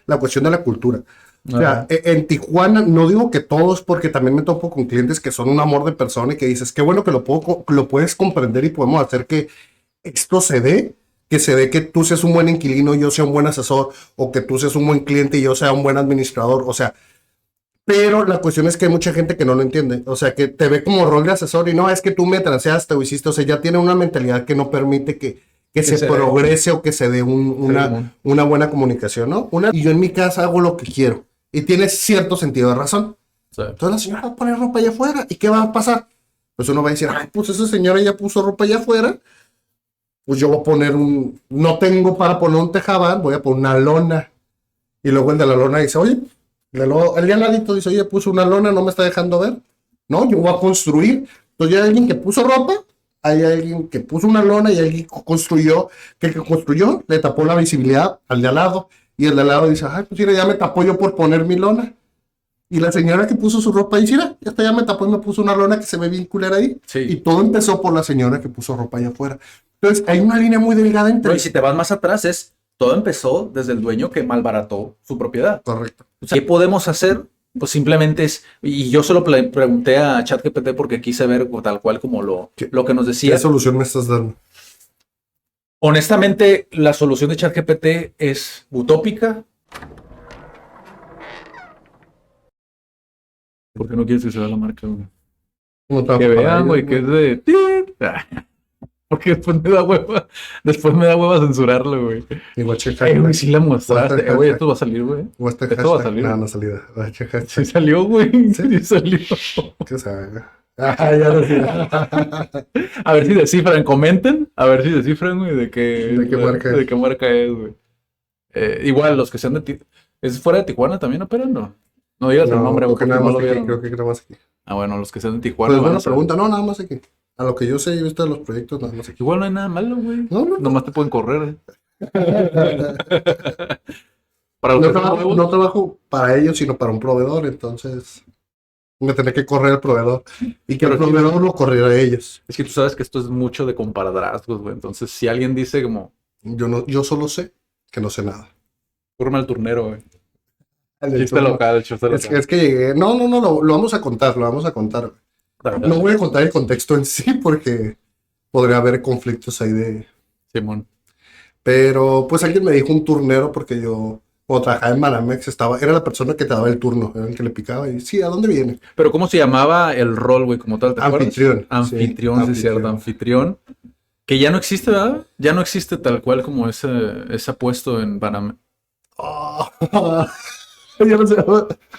la cuestión de la cultura. O sea, Ajá. en Tijuana, no digo que todos, porque también me topo con clientes que son un amor de persona y que dices, qué bueno que lo puedes comprender y podemos hacer que esto se dé, que se dé que tú seas un buen inquilino y yo sea un buen asesor, o que tú seas un buen cliente y yo sea un buen administrador, o sea, pero la cuestión es que hay mucha gente que no lo entiende, o sea, que te ve como rol de asesor y no, es que tú me transeaste o hiciste, o sea, ya tiene una mentalidad que no permite que se se dé. progrese o que se dé una buena comunicación, ¿no? Y yo en mi casa hago lo que quiero y tiene cierto sentido de razón. Sí. Entonces la señora va a poner ropa allá afuera y ¿qué va a pasar? Pues uno va a decir, ay, pues esa señora ya puso ropa allá afuera, pues yo voy a poner no tengo para poner un tejabán, voy a poner una lona. Y luego el de la lona dice, oye, el de al ladito dice, oye, puso una lona, no me está dejando ver. No, yo voy a construir. Entonces ya hay alguien que puso ropa, hay alguien que puso una lona y alguien que construyó, que el que construyó le tapó la visibilidad al de al lado. Y el de al lado dice, ay, pues mira, ya me tapó yo por poner mi lona. Y la señora que puso su ropa dice, mira, ya está, ya me tapó y me puso una lona que se ve bien culera ahí. Sí. Y todo empezó por la señora que puso ropa allá afuera. Entonces hay una línea muy delgada entre... No, y si te vas más atrás, todo empezó desde el dueño que malbarató su propiedad. Correcto. O sea, ¿qué podemos hacer? Pues simplemente y yo solo pregunté a ChatGPT porque quise ver tal cual como lo que nos decía. ¿Qué solución me estás dando? Honestamente, la solución de ChatGPT es utópica. ¿Por qué no quieres que se vea la marca, güey? Que vean, güey, que es de... Porque después me da hueva censurarlo, güey. Güey, sí la mostraste. Güey, esto va a salir, güey. Esto va a salir. No, no salida. Sí salió, güey. Sí salió. ¿Qué sabe? Ya lo sé. A ver si descifran, comenten. A ver si descifran, güey, de qué marca es, güey. Igual, los que sean ¿Es fuera de Tijuana también operan, no? No digas el nombre, porque nada no más lo aquí, vieron. creo que nada más aquí. Ah, bueno, los que sean de Tijuana. Pues buena pregunta, no, nada más aquí. A lo que yo sé, yo he visto los proyectos, nada más aquí. Igual no hay nada malo, güey. No. Nomás te pueden correr, No trabajo para ellos, sino para un proveedor, entonces me tendré que correr el proveedor y que el proveedor lo corriera a ellos. Es que tú sabes que esto es mucho de comparadrazgos, güey. Entonces, si alguien dice como... Yo solo sé que no sé nada. Forma el turnero, güey. Chiste local. Es que llegué. No, lo vamos a contar, No voy a contar el contexto en sí porque podría haber conflictos ahí de... Simón. Pero pues alguien me dijo un turnero porque yo, cuando trabajaba en Banamex, era la persona que te daba el turno, era el que le picaba y sí, ¿a dónde viene? Pero ¿cómo se llamaba el rol, güey? Como tal, ¿te acuerdas? Anfitrión. Sí, cierto, anfitrión. Que ya no existe, ¿verdad? Ya no existe tal cual como ese puesto en Banamex. Yo no sé.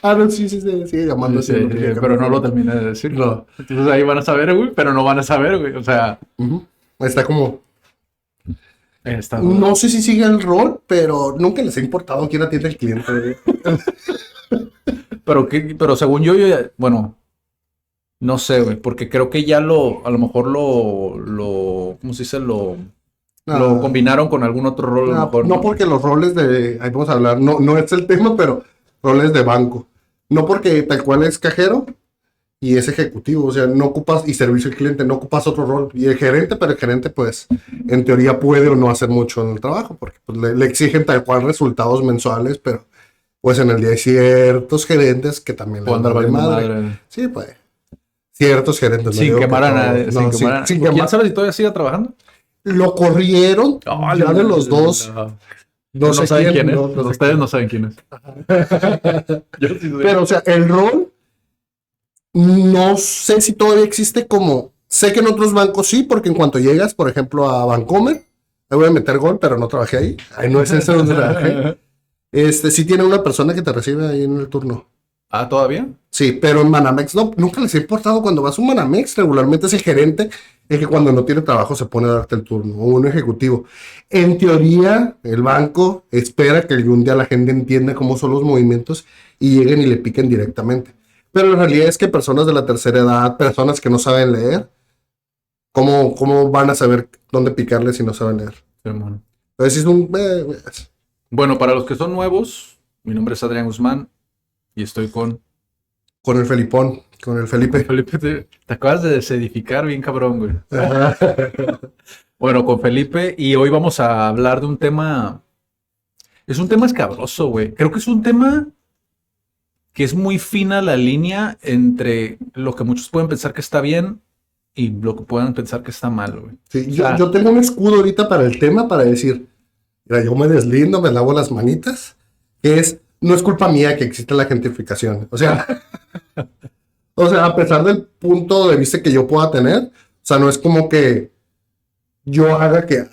No, sí, sigue llamando así. Pero no lo terminé de decir. No. Entonces ahí van a saber, güey, pero no van a saber, güey. O sea... Está como... No sé si sigue el rol, pero nunca les ha importado quién atiende al cliente. Pero según yo, bueno, no sé, güey, porque creo que ya a lo mejor ¿cómo se dice? Lo combinaron con algún otro rol. No, porque los roles ahí vamos a hablar, no es el tema, pero roles de banco. No porque tal cual es cajero y es ejecutivo, o sea, no ocupas, y servicio al cliente, no ocupas otro rol. Y el gerente, pero el gerente, pues, en teoría puede o no hacer mucho en el trabajo, porque pues, le exigen tal cual resultados mensuales, pero pues en el día hay ciertos gerentes que también le dan de madre. Sí, pues, ciertos gerentes. Sin quemar a nadie. Sin quemar. ¿Quién sabe si todavía sigue trabajando? Lo corrieron, ya de los dos. No saben quién es. Ustedes no saben quién es. Yo sí sé. Pero, o sea, el rol, no sé si todavía existe como... Sé que en otros bancos sí, porque en cuanto llegas, por ejemplo, a Bancomer, ahí voy a meter gol, pero no trabajé ahí. Ahí no es ese donde trabajé. Sí tiene una persona que te recibe ahí en el turno. ¿Ah, todavía? Sí, pero en Banamex no, nunca les ha importado. Cuando vas a un Banamex, regularmente es el gerente el que cuando no tiene trabajo se pone a darte el turno, o un ejecutivo. En teoría, el banco espera que algún día la gente entienda cómo son los movimientos y lleguen y le piquen directamente. Pero la realidad es que personas de la tercera edad, personas que no saben leer, ¿cómo van a saber dónde picarle si no saben leer? Sí, bueno. Entonces es Bueno, para los que son nuevos, mi nombre es Adrián Guzmán y estoy con el Felipón, con el Felipe. Felipe, te acabas de desedificar bien cabrón, güey. Bueno, con Felipe, y hoy vamos a hablar de un tema Es un tema escabroso, güey. Creo que es un tema que es muy fina la línea entre lo que muchos pueden pensar que está bien y lo que puedan pensar que está mal, güey. Sí, yo tengo un escudo ahorita para el tema, para decir, mira, yo me deslindo, me lavo las manitas, que es, no es culpa mía que exista la gentrificación. O sea, a pesar del punto de vista que yo pueda tener, o sea, no es como que yo haga que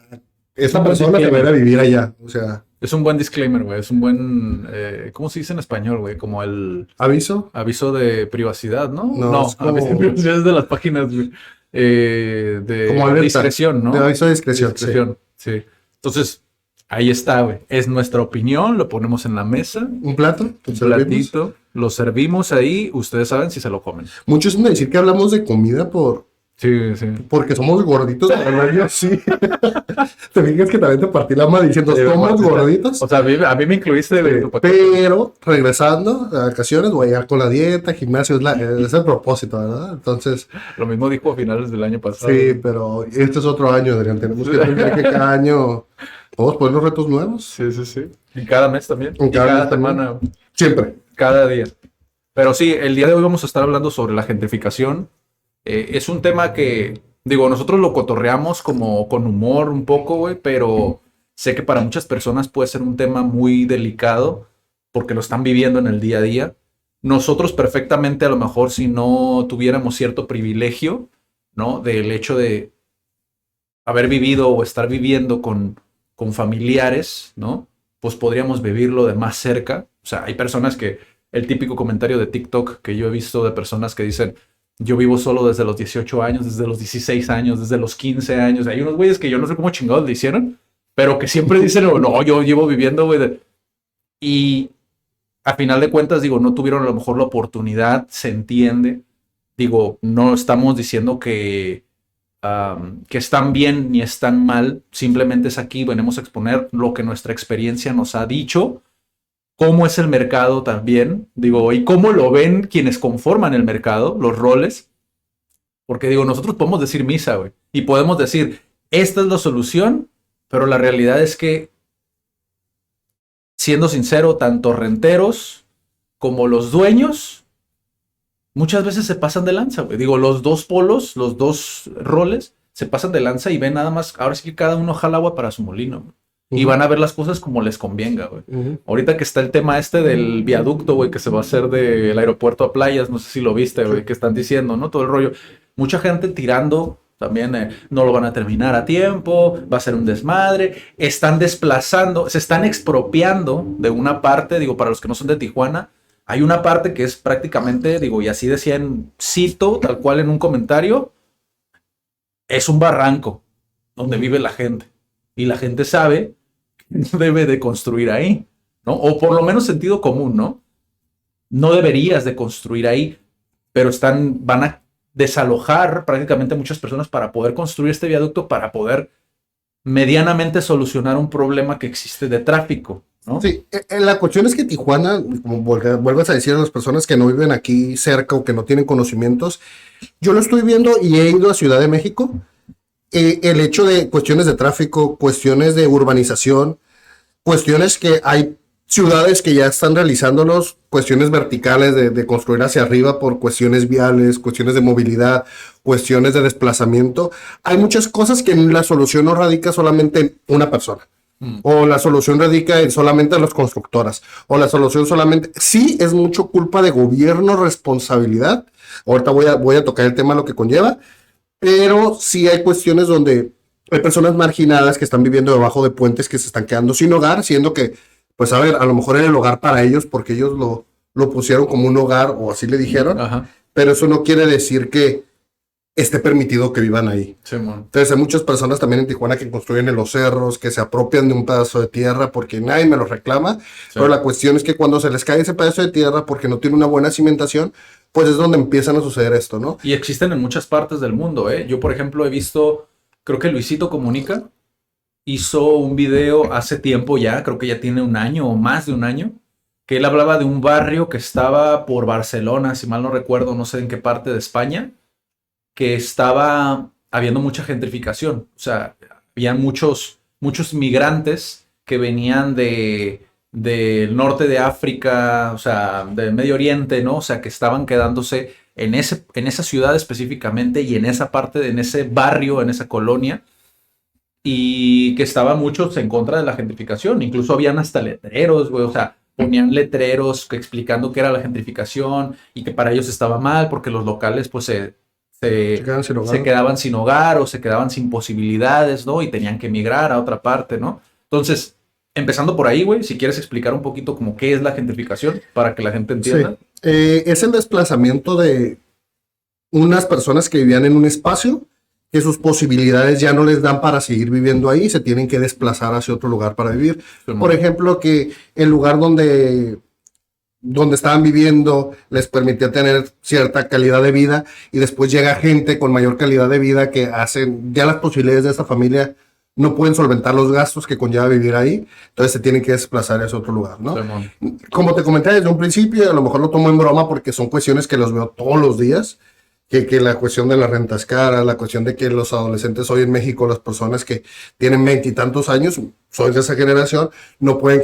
esa persona se vaya a vivir allá, o sea. Es un buen disclaimer, güey. Es un buen, ¿cómo se dice en español, güey? Como el... ¿Aviso? Aviso de privacidad, ¿no? No, es como... aviso de privacidad es de las páginas, güey. De discreción, ¿no? De aviso de discreción, sí. Entonces, ahí está, güey. Es nuestra opinión, lo ponemos en la mesa. ¿Un plato? Un platito. Lo servimos ahí, ustedes saben si se lo comen. Muchos me decir que hablamos de comida Sí. Porque somos gorditos, la verdad, yo sí. Te fijas que también te partí la mano diciendo, somos gorditos. O sea, a mí me incluiste, güey. Pero, regresando a vacaciones, voy a ir con la dieta, gimnasio, es el propósito, ¿verdad? Entonces... Lo mismo dijo a finales del año pasado. Sí, pero este es otro año, Adrián. Tenemos que ver que cada año podemos poner los retos nuevos. Sí. Y cada mes también. Y cada semana. Siempre. Cada día. Pero sí, el día de hoy vamos a estar hablando sobre la gentrificación. Es un tema que, digo, nosotros lo cotorreamos como con humor un poco, güey, pero sé que para muchas personas puede ser un tema muy delicado porque lo están viviendo en el día a día. Nosotros perfectamente, a lo mejor, si no tuviéramos cierto privilegio, ¿no? Del hecho de haber vivido o estar viviendo con familiares, ¿no? Pues podríamos vivirlo de más cerca. O sea, hay personas que, el típico comentario de TikTok que yo he visto de personas que dicen... Yo vivo solo desde los 18 años, desde los 16 años, desde los 15 años. Hay unos güeyes que yo no sé cómo chingados le hicieron, pero que siempre dicen, no, yo llevo viviendo, güey. Y a final de cuentas, digo, no tuvieron a lo mejor la oportunidad, se entiende. Digo, no estamos diciendo que están bien ni están mal. Simplemente es aquí, venimos a exponer lo que nuestra experiencia nos ha dicho. Cómo es el mercado también, digo, y cómo lo ven quienes conforman el mercado, los roles, porque digo, nosotros podemos decir misa, güey, y podemos decir, esta es la solución, pero la realidad es que, siendo sincero, tanto renteros como los dueños, muchas veces se pasan de lanza, güey, digo, los dos polos, los dos roles, se pasan de lanza y ven nada más, ahora sí que cada uno jala agua para su molino, güey. Y van a ver las cosas como les convenga, güey. Ahorita que está el tema del viaducto, güey, que se va a hacer del aeropuerto a playas, no sé si lo viste, güey, que están diciendo, ¿no? Todo el rollo. Mucha gente tirando también, no lo van a terminar a tiempo, va a ser un desmadre. Están desplazando, se están expropiando de una parte, digo, para los que no son de Tijuana, hay una parte que es prácticamente, digo, y así decían, cito, tal cual en un comentario, es un barranco donde vive la gente. Y la gente sabe que no debe de construir ahí, ¿no? O por lo menos sentido común, ¿no? No deberías de construir ahí, pero van a desalojar prácticamente muchas personas para poder construir este viaducto, para poder medianamente solucionar un problema que existe de tráfico, ¿no? Sí, la cuestión es que Tijuana, como vuelves a decir a las personas que no viven aquí cerca o que no tienen conocimientos, yo lo estoy viendo y he ido a Ciudad de México. El hecho de cuestiones de tráfico, cuestiones de urbanización, cuestiones que hay ciudades que ya están realizándolos, cuestiones verticales de construir hacia arriba por cuestiones viales, cuestiones de movilidad, cuestiones de desplazamiento. Hay muchas cosas que la solución no radica solamente en una persona. O la solución radica en solamente en las constructoras. O la solución solamente... Sí, es mucho culpa de gobierno, responsabilidad. Ahorita voy a tocar el tema, lo que conlleva. Pero sí hay cuestiones donde hay personas marginadas que están viviendo debajo de puentes que se están quedando sin hogar, siendo que, pues a ver, a lo mejor era el hogar para ellos porque ellos lo pusieron como un hogar o así le dijeron. Ajá. Pero eso no quiere decir que esté permitido que vivan ahí. Sí, entonces hay muchas personas también en Tijuana que construyen en los cerros, que se apropian de un pedazo de tierra porque nadie me lo reclama. Sí. Pero la cuestión es que cuando se les cae ese pedazo de tierra porque no tiene una buena cimentación, pues es donde empiezan a suceder esto, ¿no? Y existen en muchas partes del mundo, ¿eh? Yo, por ejemplo, he visto, creo que Luisito Comunica hizo un video hace tiempo ya, creo que ya tiene un año o más de un año, que él hablaba de un barrio que estaba por Barcelona, si mal no recuerdo, no sé en qué parte de España, que estaba habiendo mucha gentrificación. O sea, habían muchos migrantes que venían del norte de África, o sea, del Medio Oriente, ¿no? O sea, que estaban quedándose en esa ciudad específicamente y en esa parte, en ese barrio, en esa colonia, y que estaban muchos en contra de la gentrificación. Incluso habían hasta letreros, güey, o sea, ponían letreros explicando qué era la gentrificación y que para ellos estaba mal porque los locales pues se quedaban sin hogar o se quedaban sin posibilidades, ¿no? Y tenían que emigrar a otra parte, ¿no? Entonces, empezando por ahí, güey, si quieres explicar un poquito como qué es la gentrificación para que la gente entienda. Sí. Es el desplazamiento de unas personas que vivían en un espacio que sus posibilidades ya no les dan para seguir viviendo ahí, se tienen que desplazar hacia otro lugar para vivir. Por ejemplo, que el lugar donde estaban viviendo les permitía tener cierta calidad de vida y después llega gente con mayor calidad de vida que hacen, ya las posibilidades de esta familia no pueden solventar los gastos que conlleva vivir ahí, entonces se tienen que desplazar a ese otro lugar, ¿no? Sí, como te comenté desde un principio, a lo mejor lo tomo en broma porque son cuestiones que los veo todos los días, que la cuestión de la renta es cara, la cuestión de que los adolescentes hoy en México, las personas que tienen 20 y tantos años, son de esa generación, no pueden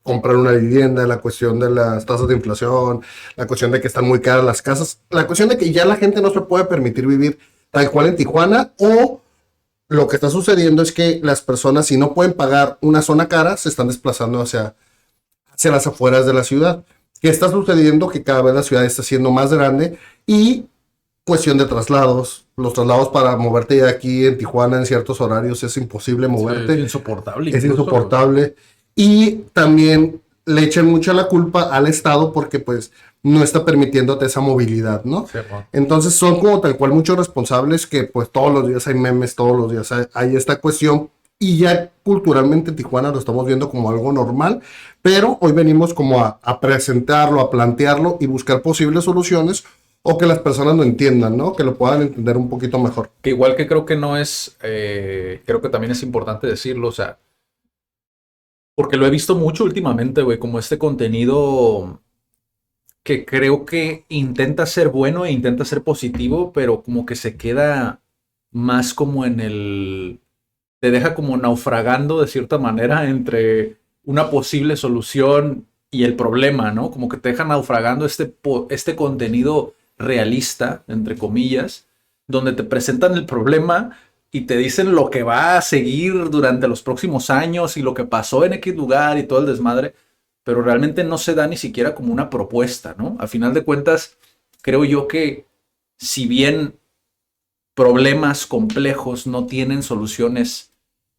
comprar una vivienda, la cuestión de las tasas de inflación, la cuestión de que están muy caras las casas, la cuestión de que ya la gente no se puede permitir vivir tal cual en Tijuana, o lo que está sucediendo es que las personas, si no pueden pagar una zona cara, se están desplazando hacia las afueras de la ciudad. ¿Qué está sucediendo? Que cada vez la ciudad está siendo más grande y cuestión de traslados. Los traslados para moverte de aquí en Tijuana en ciertos horarios es imposible moverte. Sí, es insoportable. Es insoportable. Y también le echan mucha la culpa al Estado porque pues no está permitiéndote esa movilidad, ¿no? Sí, entonces son como tal cual muchos responsables que pues todos los días hay memes, todos los días hay esta cuestión y ya culturalmente en Tijuana lo estamos viendo como algo normal, pero hoy venimos como a presentarlo, a plantearlo y buscar posibles soluciones o que las personas lo entiendan, ¿no? Que lo puedan entender un poquito mejor. Que igual que creo que no es, creo que también es importante decirlo, o sea, porque lo he visto mucho últimamente, güey, como este contenido que creo que intenta ser bueno e intenta ser positivo, pero como que se queda más como te deja como naufragando de cierta manera entre una posible solución y el problema, ¿no? Como que te deja naufragando este contenido realista, entre comillas, donde te presentan el problema y te dicen lo que va a seguir durante los próximos años y lo que pasó en X lugar y todo el desmadre, pero realmente no se da ni siquiera como una propuesta, ¿no? A final de cuentas, creo yo que si bien problemas complejos no tienen soluciones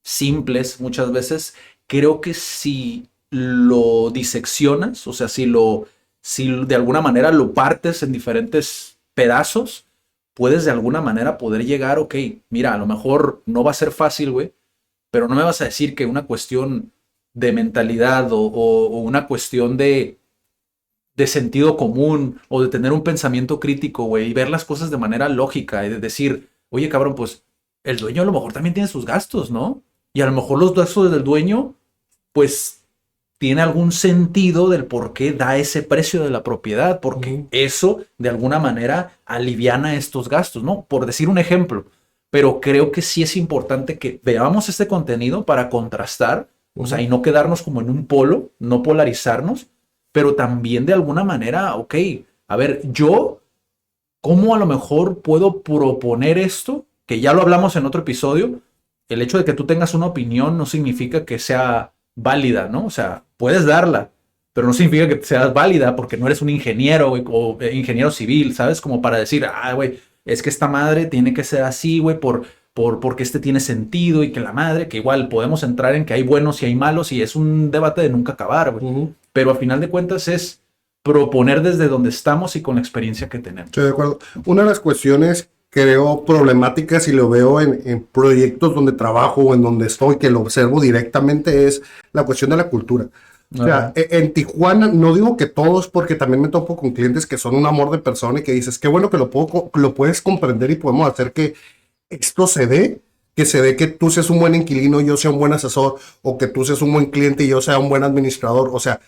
simples muchas veces, creo que si lo diseccionas, o sea, si de alguna manera lo partes en diferentes pedazos, puedes de alguna manera poder llegar, ok, mira, a lo mejor no va a ser fácil, güey, pero no me vas a decir que una cuestión de mentalidad o una cuestión de sentido común o de tener un pensamiento crítico, güey, y ver las cosas de manera lógica y de decir, oye, cabrón, pues el dueño a lo mejor también tiene sus gastos, ¿no? Y a lo mejor los gastos del dueño, pues tiene algún sentido del por qué da ese precio de la propiedad, porque eso de alguna manera aliviana estos gastos, ¿no? Por decir un ejemplo, pero creo que sí es importante que veamos este contenido para contrastar, o sea, y no quedarnos como en un polo, no polarizarnos, pero también de alguna manera, ok, a ver, yo, ¿cómo a lo mejor puedo proponer esto? Que ya lo hablamos en otro episodio, el hecho de que tú tengas una opinión no significa que sea válida, ¿no? O sea, puedes darla, pero no significa que seas válida porque no eres un ingeniero, güey, o ingeniero civil, ¿sabes? Como para decir, güey, es que esta madre tiene que ser así, güey, porque este tiene sentido y que la madre, que igual podemos entrar en que hay buenos y hay malos y es un debate de nunca acabar, güey. Pero a final de cuentas es proponer desde donde estamos y con la experiencia que tenemos. Estoy de acuerdo. Una de las cuestiones creo problemáticas y lo veo en proyectos donde trabajo o en donde estoy, que lo observo directamente, es la cuestión de la cultura. O sea, en Tijuana, no digo que todos, porque también me topo con clientes que son un amor de persona y que dices, qué bueno que lo puedes comprender y podemos hacer que esto se dé, que tú seas un buen inquilino y yo sea un buen asesor, o que tú seas un buen cliente y yo sea un buen administrador, o sea,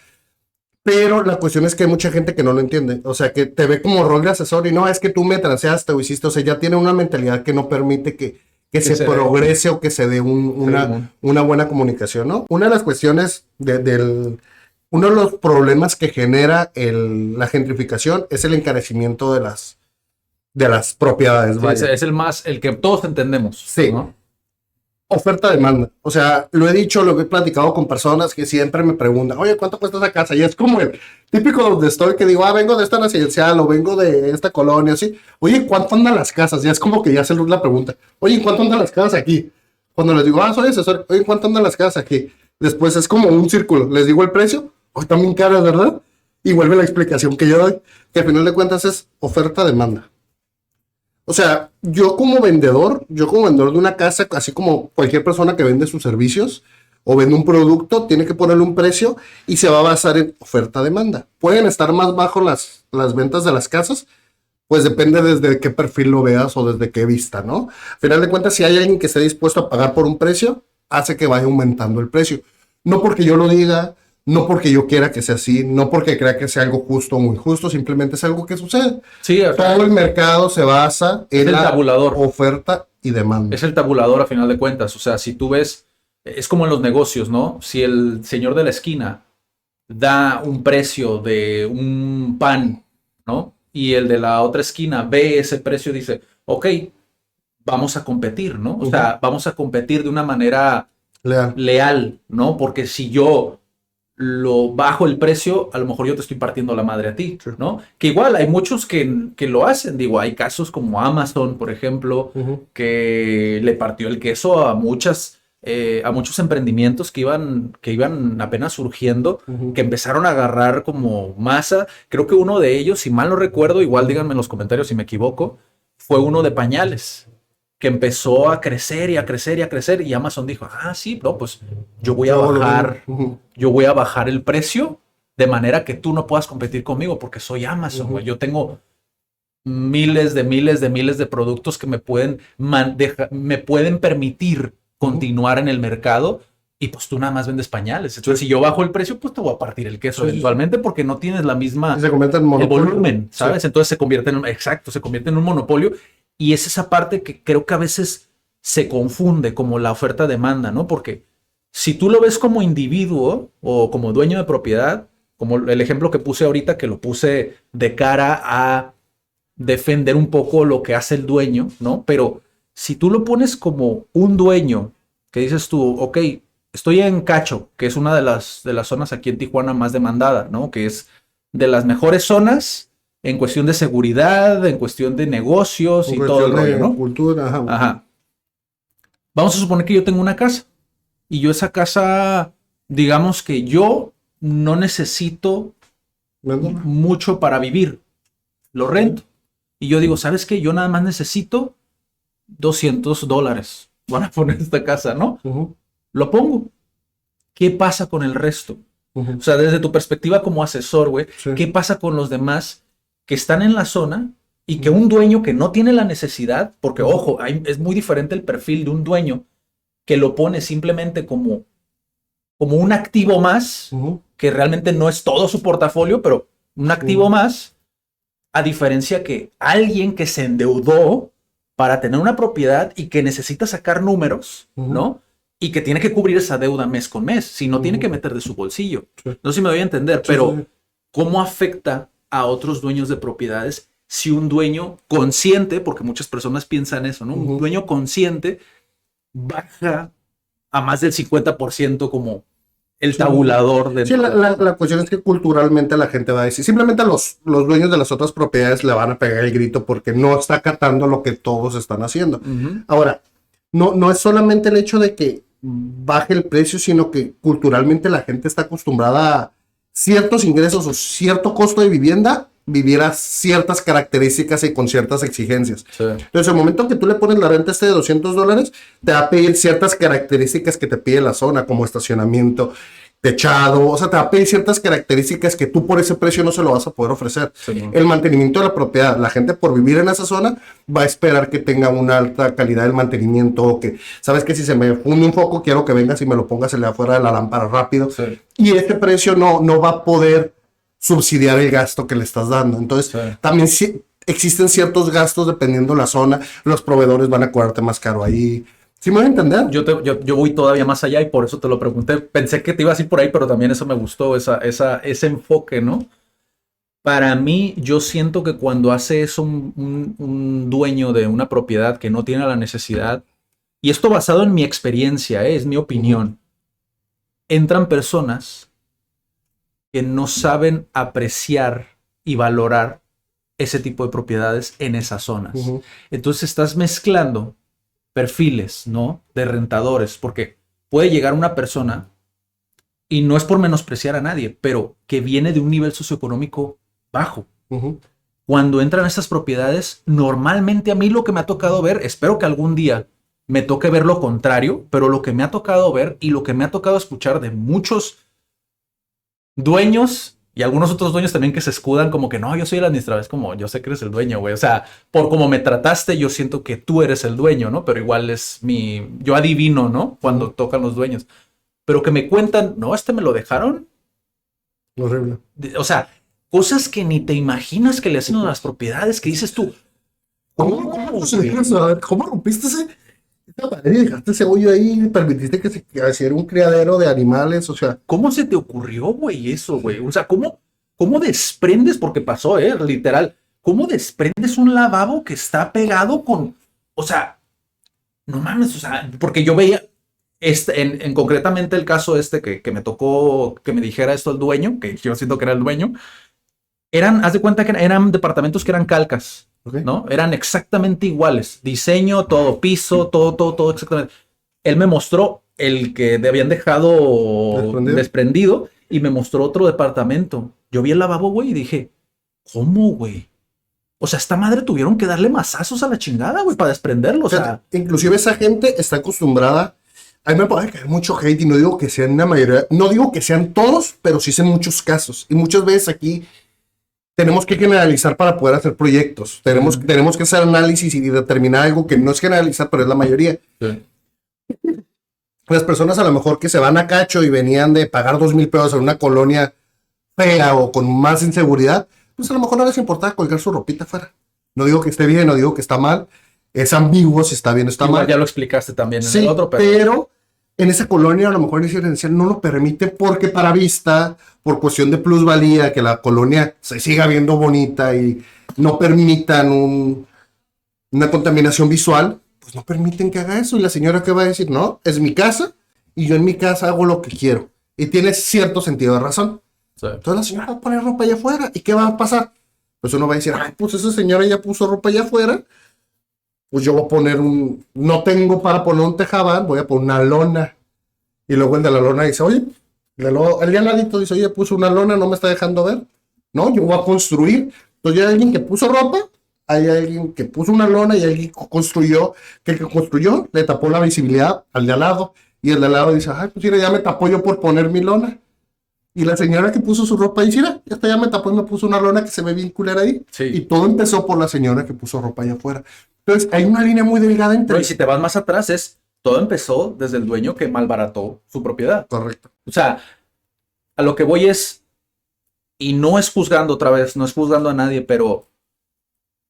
pero la cuestión es que hay mucha gente que no lo entiende, o sea, que te ve como rol de asesor y no, es que tú me transeaste o hiciste, o sea, ya tiene una mentalidad que no permite que que se progrese o que se dé una buena comunicación, ¿no? Una de las cuestiones uno de los problemas que genera la gentrificación es el encarecimiento de las propiedades. Sí, es el que todos entendemos. Sí. ¿No? Oferta-demanda. O sea, lo he dicho, lo he platicado con personas que siempre me preguntan, oye, ¿cuánto cuesta esa casa? Y es como el típico donde estoy que digo, vengo de esta residencial o vengo de esta colonia, así. Oye, ¿cuánto andan las casas? Ya es como que ya se la pregunta. Oye, ¿cuánto andan las casas aquí? Cuando les digo, soy asesor, oye, ¿cuánto andan las casas aquí? Después es como un círculo. Les digo el precio, hoy también caras, ¿verdad? Y vuelve la explicación que yo doy, que al final de cuentas es oferta-demanda. O sea, yo como vendedor de una casa, así como cualquier persona que vende sus servicios o vende un producto, tiene que ponerle un precio y se va a basar en oferta-demanda. ¿Pueden estar más bajo las ventas de las casas? Pues depende desde qué perfil lo veas o desde qué vista, ¿no? Al final de cuentas, si hay alguien que esté dispuesto a pagar por un precio, hace que vaya aumentando el precio. No porque yo lo diga, no porque yo quiera que sea así, no porque crea que sea algo justo o muy justo, simplemente es algo que sucede. Sí, todo el mercado se basa en la oferta y demanda. Es el tabulador a final de cuentas. O sea, si tú ves, es como en los negocios, ¿no? Si el señor de la esquina da un precio de un pan, ¿no? Y el de la otra esquina ve ese precio y dice, ok, vamos a competir, ¿no? O sea, vamos a competir de una manera leal, ¿no? Porque si yo lo bajo el precio, a lo mejor yo te estoy partiendo la madre a ti, ¿no? Que igual hay muchos que lo hacen, digo, hay casos como Amazon, por ejemplo, que le partió el queso a muchos emprendimientos que iban apenas surgiendo, que empezaron a agarrar como masa. Creo que uno de ellos, si mal no recuerdo, igual díganme en los comentarios si me equivoco, fue uno de pañales, que empezó a crecer y a crecer y a crecer, y Amazon dijo, sí, no, pues yo voy a bajar el precio de manera que tú no puedas competir conmigo porque soy Amazon, güey. Yo tengo miles de productos que me pueden permitir continuar en el mercado, y pues tú nada más vendes pañales. Entonces, si yo bajo el precio, pues te voy a partir el queso eventualmente, porque no tienes la misma el volumen, ¿sabes? Entonces se convierte en un monopolio. Y es esa parte que creo que a veces se confunde como la oferta-demanda, ¿no? Porque si tú lo ves como individuo o como dueño de propiedad, como el ejemplo que puse ahorita, que lo puse de cara a defender un poco lo que hace el dueño, ¿no? Pero si tú lo pones como un dueño, que dices tú, ok, estoy en Cacho, que es una de las zonas aquí en Tijuana más demandada, ¿no? Que es de las mejores zonas en cuestión de seguridad, en cuestión de negocios y todo el rollo, ¿no? Cultura, ajá. Vamos a suponer que yo tengo una casa y yo esa casa, digamos que yo no necesito mucho para vivir, lo rento. Y yo digo, ¿sabes qué? Yo nada más necesito $200 para poner esta casa, ¿no? Lo pongo. ¿Qué pasa con el resto? O sea, desde tu perspectiva como asesor, güey, ¿qué pasa con los demás que están en la zona y que un dueño que no tiene la necesidad, porque ojo, es muy diferente el perfil de un dueño que lo pone simplemente como un activo más, que realmente no es todo su portafolio, pero un activo más, a diferencia que alguien que se endeudó para tener una propiedad y que necesita sacar números, ¿no? Y que tiene que cubrir esa deuda mes con mes, si no tiene que meter de su bolsillo. No sé si me doy a entender, pero ¿cómo afecta a otros dueños de propiedades si un dueño consciente, porque muchas personas piensan eso, ¿no? Un dueño consciente baja a más del 50% como el tabulador de... Sí, la cuestión es que culturalmente la gente va a decir, simplemente los dueños de las otras propiedades le van a pegar el grito porque no está acatando lo que todos están haciendo. Ahora, no es solamente el hecho de que baje el precio, sino que culturalmente la gente está acostumbrada a ciertos ingresos o cierto costo de vivienda, vivir a ciertas características y con ciertas exigencias. Entonces, el momento que tú le pones la renta de $200, te va a pedir ciertas características que te pide la zona, como estacionamiento, techado, o sea, te va a pedir ciertas características que tú por ese precio no se lo vas a poder ofrecer. El mantenimiento de la propiedad, la gente por vivir en esa zona va a esperar que tenga una alta calidad del mantenimiento, o que, sabes que si se me funde un foco, quiero que vengas y me lo pongas afuera de la lámpara rápido. Y este precio no va a poder subsidiar el gasto que le estás dando. Entonces, también existen ciertos gastos dependiendo de la zona, los proveedores van a cobrarte más caro ahí. ¿Sí me voy a entender? Yo voy todavía más allá y por eso te lo pregunté. Pensé que te ibas a ir por ahí, pero también eso me gustó, ese enfoque, ¿no? Para mí, yo siento que cuando hace eso un dueño de una propiedad que no tiene la necesidad, y esto basado en mi experiencia, es mi opinión, entran personas que no saben apreciar y valorar ese tipo de propiedades en esas zonas. Entonces estás mezclando perfiles, ¿no? De rentadores, porque puede llegar una persona, y no es por menospreciar a nadie, pero que viene de un nivel socioeconómico bajo. Cuando entran a estas propiedades, normalmente a mí lo que me ha tocado ver, espero que algún día me toque ver lo contrario, pero lo que me ha tocado ver y lo que me ha tocado escuchar de muchos dueños y algunos otros dueños también que se escudan como que no, yo soy el administrador, es como, yo sé que eres el dueño, güey, o sea, por cómo me trataste, yo siento que tú eres el dueño, ¿no? Pero igual yo adivino, ¿no? Cuando tocan los dueños, pero que me cuentan, no, me lo dejaron. Horrible. O sea, cosas que ni te imaginas que le hacen a las propiedades, que dices tú, ¿cómo rompiste esa pared y dejaste ese hoyo ahí y permitiste que se hiciera un criadero de animales? O sea, ¿cómo se te ocurrió, güey, eso, güey? O sea, ¿cómo desprendes? Porque pasó, literal. ¿Cómo desprendes un lavabo que está pegado con... O sea, no mames, o sea, porque yo veía... en concretamente el caso que me tocó que me dijera esto el dueño, que yo siento que era el dueño, haz de cuenta que eran departamentos que eran calcas, ¿no? Eran exactamente iguales, diseño, todo, piso, todo exactamente. Él me mostró el que habían dejado desprendido y me mostró otro departamento. Yo vi el lavabo, güey, y dije, ¿cómo, güey? O sea, esta madre tuvieron que darle mazazos a la chingada, güey, para desprenderlo. O sea, inclusive esa gente está acostumbrada. A mí me puede caer mucho hate y no digo que sean la mayoría, no digo que sean todos, pero sí en muchos casos. Y muchas veces aquí tenemos que generalizar para poder hacer proyectos. Tenemos que hacer análisis y determinar algo que no es generalizar, pero es la mayoría. Sí. Las personas a lo mejor que se van a cacho y venían de pagar 2,000 pesos en una colonia fea o con más inseguridad, pues a lo mejor no les importaba colgar su ropita afuera. No digo que esté bien, no digo que está mal. Es ambiguo si está bien o está mal. Ya lo explicaste también en el otro, pero en esa colonia a lo mejor el residencial no lo permite porque para vista, por cuestión de plusvalía, que la colonia se siga viendo bonita y no permitan una contaminación visual, pues no permiten que haga eso. Y la señora que va a decir, no, es mi casa y yo en mi casa hago lo que quiero. Y tiene cierto sentido de razón. Sí. Entonces la señora va a poner ropa allá afuera. ¿Y qué va a pasar? Pues uno va a decir, ay, pues esa señora ya puso ropa allá afuera. Pues yo voy a poner no tengo para poner un tejabán, voy a poner una lona. Y luego el de la lona dice, oye, el de al ladito dice, oye, puso una lona, no me está dejando ver. No, yo voy a construir. Entonces ya hay alguien que puso ropa, hay alguien que puso una lona y alguien construyó, que el que construyó le tapó la visibilidad al de al lado. Y el de al lado dice, ay, pues mira, ya me tapó yo por poner mi lona. Y la señora que puso su ropa dice, mira, ya me tapó y me puso una lona que se ve bien culera ahí. Sí. Y todo empezó por la señora que puso ropa allá afuera. Entonces, hay una línea muy delgada entre... No, y si te vas más atrás, todo empezó desde el dueño que malbarató su propiedad. Correcto. O sea, a lo que voy es, y no es juzgando otra vez, no es juzgando a nadie, pero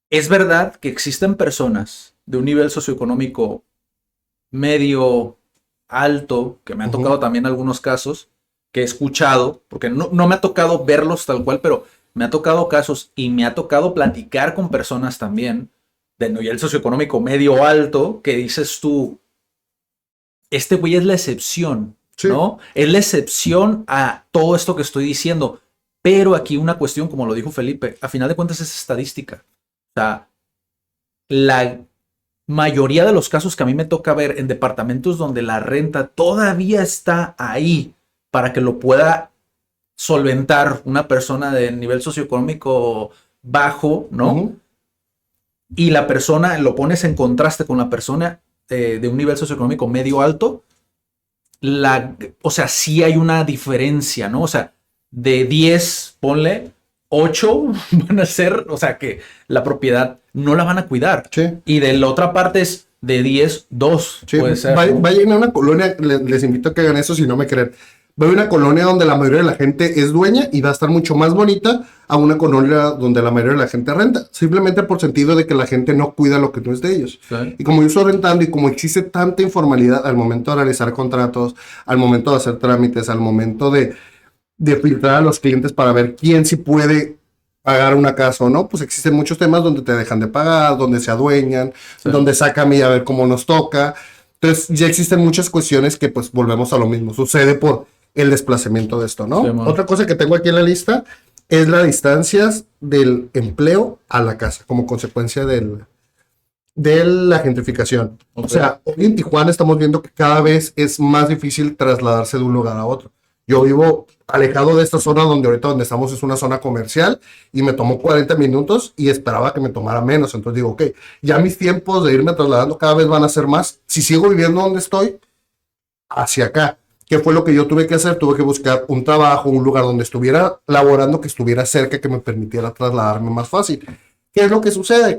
es verdad que existen personas de un nivel socioeconómico medio alto, que me han tocado también algunos casos, que he escuchado, porque no me ha tocado verlos tal cual, pero me ha tocado casos y me ha tocado platicar con personas también de nivel socioeconómico medio alto, que dices tú, este güey es la excepción, sí, ¿no? Es la excepción a todo esto que estoy diciendo. Pero aquí una cuestión, como lo dijo Felipe, a final de cuentas es estadística. O sea, la mayoría de los casos que a mí me toca ver en departamentos donde la renta todavía está ahí para que lo pueda solventar una persona de nivel socioeconómico bajo, ¿no? Y la persona, lo pones en contraste con la persona de un nivel socioeconómico medio alto, o sea, sí hay una diferencia, ¿no? O sea, de 10, ponle, 8 van a ser, o sea, que la propiedad no la van a cuidar. Sí. Y de la otra parte es de 10, 2 sí, puede ser. Vayan a una colonia, les invito a que hagan eso si no me creen. Voy a una colonia donde la mayoría de la gente es dueña y va a estar mucho más bonita a una colonia donde la mayoría de la gente renta. Simplemente por sentido de que la gente no cuida lo que no es de ellos. Sí. Y como yo estoy rentando y como existe tanta informalidad al momento de realizar contratos, al momento de hacer trámites, al momento de filtrar a los clientes para ver quién sí puede pagar una casa o no, pues existen muchos temas donde te dejan de pagar, donde se adueñan, donde sacan y a ver cómo nos toca. Entonces ya existen muchas cuestiones que pues volvemos a lo mismo. Sucede por el desplazamiento de esto, ¿no? Sí, otra cosa que tengo aquí en la lista es las distancias del empleo a la casa como consecuencia de la gentrificación. Okay. O sea, hoy en Tijuana estamos viendo que cada vez es más difícil trasladarse de un lugar a otro. Yo vivo alejado de esta zona donde estamos es una zona comercial y me tomó 40 minutos y esperaba que me tomara menos. Entonces digo, ok, ya mis tiempos de irme trasladando cada vez van a ser más. Si sigo viviendo donde estoy, hacia acá. ¿Qué fue lo que yo tuve que hacer? Tuve que buscar un trabajo, un lugar donde estuviera laborando, que estuviera cerca, que me permitiera trasladarme más fácil. ¿Qué es lo que sucede?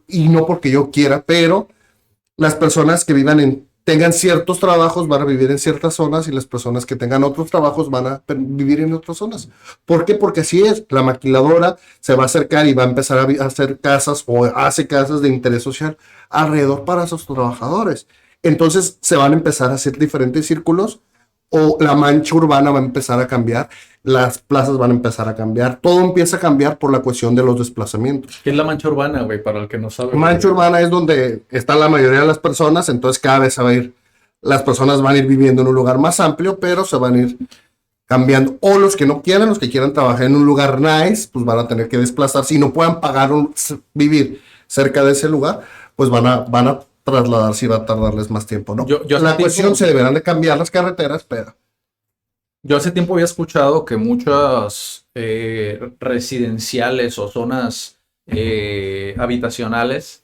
Y no porque yo quiera, pero las personas que tengan ciertos trabajos van a vivir en ciertas zonas y las personas que tengan otros trabajos van a vivir en otras zonas. ¿Por qué? Porque así es. La maquiladora se va a acercar y va a empezar a hacer casas o hace casas de interés social alrededor para esos trabajadores. Entonces se van a empezar a hacer diferentes círculos o la mancha urbana va a empezar a cambiar, las plazas van a empezar a cambiar, todo empieza a cambiar por la cuestión de los desplazamientos. ¿Qué es la mancha urbana, güey? Para el que no sabe. Mancha urbana es donde está la mayoría de las personas, entonces cada vez las personas van a ir viviendo en un lugar más amplio, pero se van a ir cambiando. O los que no quieran, los que quieran trabajar en un lugar nice, pues van a tener que desplazarse y no puedan pagar vivir cerca de ese lugar, pues van a trasladarse y va a tardarles más tiempo, ¿no? La cuestión se deberán de cambiar las carreteras, pero... Yo hace tiempo había escuchado que muchas residenciales o zonas habitacionales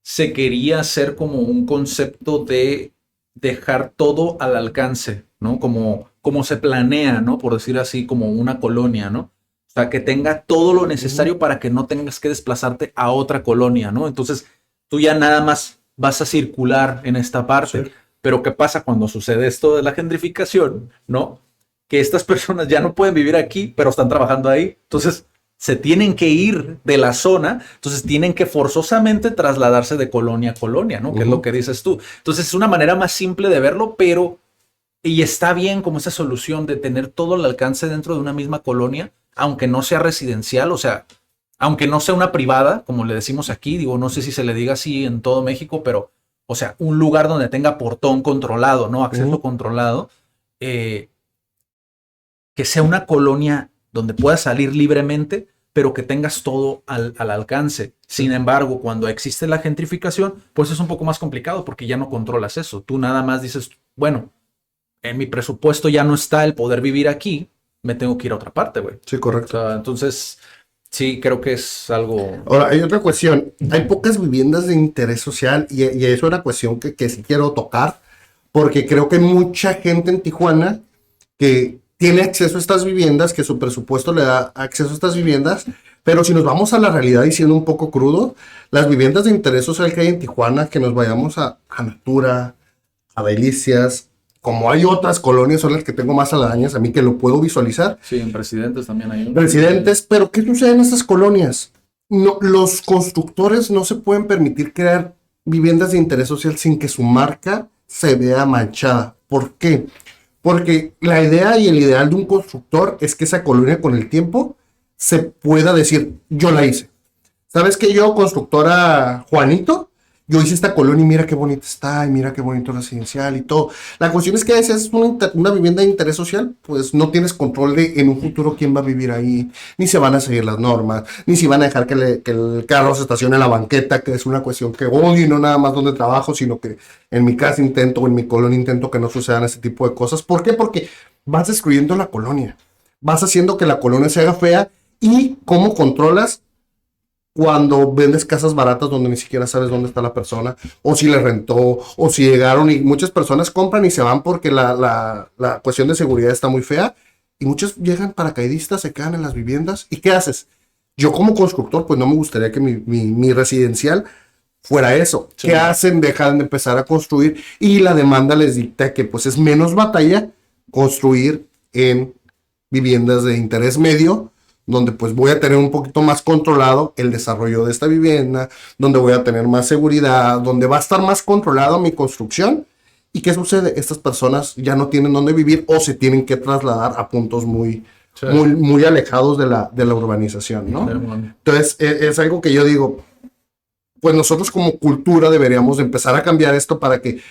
se quería hacer como un concepto de dejar todo al alcance, ¿no? Como se planea, ¿no? Por decir así, como una colonia, ¿no? O sea, que tenga todo lo necesario para que no tengas que desplazarte a otra colonia, ¿no? Entonces, tú ya nada más vas a circular en esta parte. Sí. Pero ¿qué pasa cuando sucede esto de la gentrificación, ¿no? Que estas personas ya no pueden vivir aquí, pero están trabajando ahí. Entonces, se tienen que ir de la zona. Entonces, tienen que forzosamente trasladarse de colonia a colonia, ¿no? Que es lo que dices tú. Entonces, es una manera más simple de verlo, pero... Y está bien como esa solución de tener todo al alcance dentro de una misma colonia, aunque no sea residencial, o sea... Aunque no sea una privada, como le decimos aquí, digo, no sé si se le diga así en todo México, pero, o sea, un lugar donde tenga portón controlado, ¿no? Acceso controlado, que sea una colonia donde puedas salir libremente, pero que tengas todo al alcance. Sin embargo, cuando existe la gentrificación, pues es un poco más complicado porque ya no controlas eso. Tú nada más dices, bueno, en mi presupuesto ya no está el poder vivir aquí, me tengo que ir a otra parte, güey. Sí, correcto. O sea, entonces... Sí, creo que es algo... Ahora, hay otra cuestión. Hay pocas viviendas de interés social y eso es una cuestión que sí quiero tocar porque creo que hay mucha gente en Tijuana que tiene acceso a estas viviendas, que su presupuesto le da acceso a estas viviendas, pero si nos vamos a la realidad y siendo un poco crudo, las viviendas de interés social que hay en Tijuana, que nos vayamos a Natura, a Delicias... Como hay otras colonias, son las que tengo más aledañas a mí que lo puedo visualizar. Sí, en Presidentes también hay. Presidentes, pero ¿qué sucede en estas colonias? No, los constructores no se pueden permitir crear viviendas de interés social sin que su marca se vea manchada. ¿Por qué? Porque la idea y el ideal de un constructor es que esa colonia con el tiempo se pueda decir, yo la hice. ¿Sabes qué? Yo, constructora Juanito, yo hice esta colonia y mira qué bonita está, y mira qué bonito residencial y todo. La cuestión es que si es una vivienda de interés social, pues no tienes control de en un futuro quién va a vivir ahí, ni se van a seguir las normas, ni si van a dejar que el carro se estacione en la banqueta, que es una cuestión que odio y no nada más donde trabajo, sino que en mi casa intento, o en mi colonia intento que no sucedan ese tipo de cosas. ¿Por qué? Porque vas destruyendo la colonia, vas haciendo que la colonia se haga fea y cómo controlas cuando vendes casas baratas donde ni siquiera sabes dónde está la persona, o si le rentó, o si llegaron, y muchas personas compran y se van porque la cuestión de seguridad está muy fea, y muchos llegan paracaidistas, se quedan en las viviendas, ¿y qué haces? Yo como constructor, pues no me gustaría que mi residencial fuera eso. Sí. ¿Qué hacen? Dejan de empezar a construir, y la demanda les dicta que pues es menos batalla construir en viviendas de interés medio, donde pues voy a tener un poquito más controlado el desarrollo de esta vivienda, donde voy a tener más seguridad, donde va a estar más controlado mi construcción. ¿Y qué sucede? Estas personas ya no tienen dónde vivir o se tienen que trasladar a puntos muy alejados de la urbanización, ¿no? Entonces, es algo que yo digo, pues nosotros como cultura deberíamos empezar a cambiar esto para que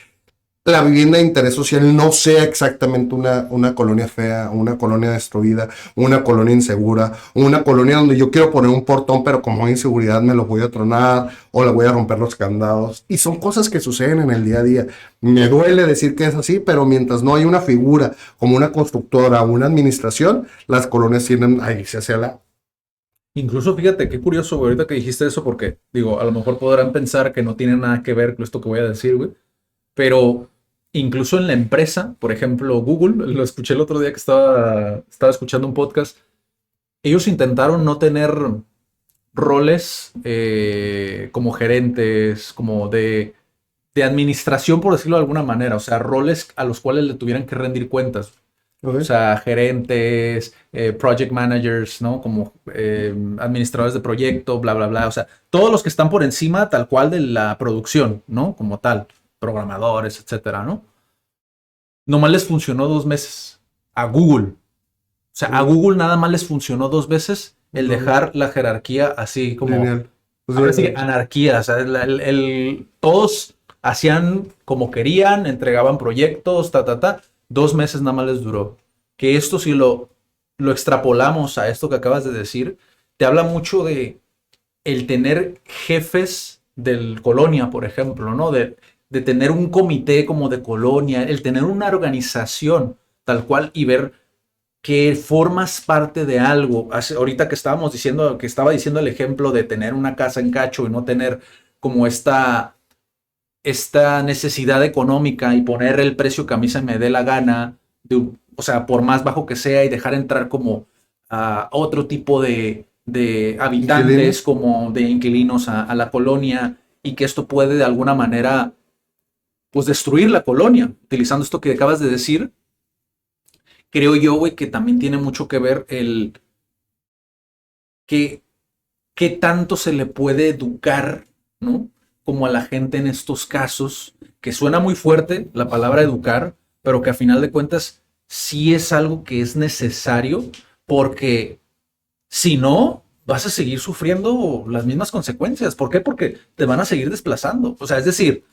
la vivienda de interés social no sea exactamente una colonia fea, una colonia destruida, una colonia insegura, una colonia donde yo quiero poner un portón, pero como hay inseguridad me lo voy a tronar o le voy a romper los candados. Y son cosas que suceden en el día a día. Me duele decir que es así, pero mientras no hay una figura como una constructora o una administración, las colonias tienden a irse hacia la... Incluso fíjate, qué curioso, güey, ahorita que dijiste eso, porque digo, a lo mejor podrán pensar que no tiene nada que ver con esto que voy a decir, güey, pero incluso en la empresa, por ejemplo, Google, lo escuché el otro día que estaba escuchando un podcast, ellos intentaron no tener roles como gerentes, como de administración, por decirlo de alguna manera, o sea, roles a los cuales le tuvieran que rendir cuentas. Okay. O sea, gerentes, project managers, ¿no? Como administradores de proyecto, bla, bla, bla. O sea, todos los que están por encima tal cual de la producción, ¿no? Como tal. Programadores, etcétera, ¿no? Nomás les funcionó 2 meses a Google. O sea, a Google nada más les funcionó 2 veces el dejar la jerarquía así como... Pues sí, anarquía. O sea, todos hacían como querían, entregaban proyectos, 2 meses nada más les duró. Que esto, si lo extrapolamos a esto que acabas de decir, te habla mucho de el tener jefes del colonia, por ejemplo, ¿no? De tener un comité como de colonia, el tener una organización tal cual y ver que formas parte de algo. Ahorita que estaba diciendo el ejemplo de tener una casa en cacho y no tener como esta necesidad económica y poner el precio que a mí se me dé la gana, o sea, por más bajo que sea, y dejar entrar como a otro tipo de habitantes, como de inquilinos a la colonia, y que esto puede de alguna manera pues destruir la colonia, utilizando esto que acabas de decir. Creo yo, güey, que también tiene mucho que ver el qué tanto se le puede educar, ¿no? Como a la gente en estos casos, que suena muy fuerte la palabra educar, pero que a final de cuentas sí es algo que es necesario, porque si no, vas a seguir sufriendo las mismas consecuencias. ¿Por qué? Porque te van a seguir desplazando. O sea, es decir,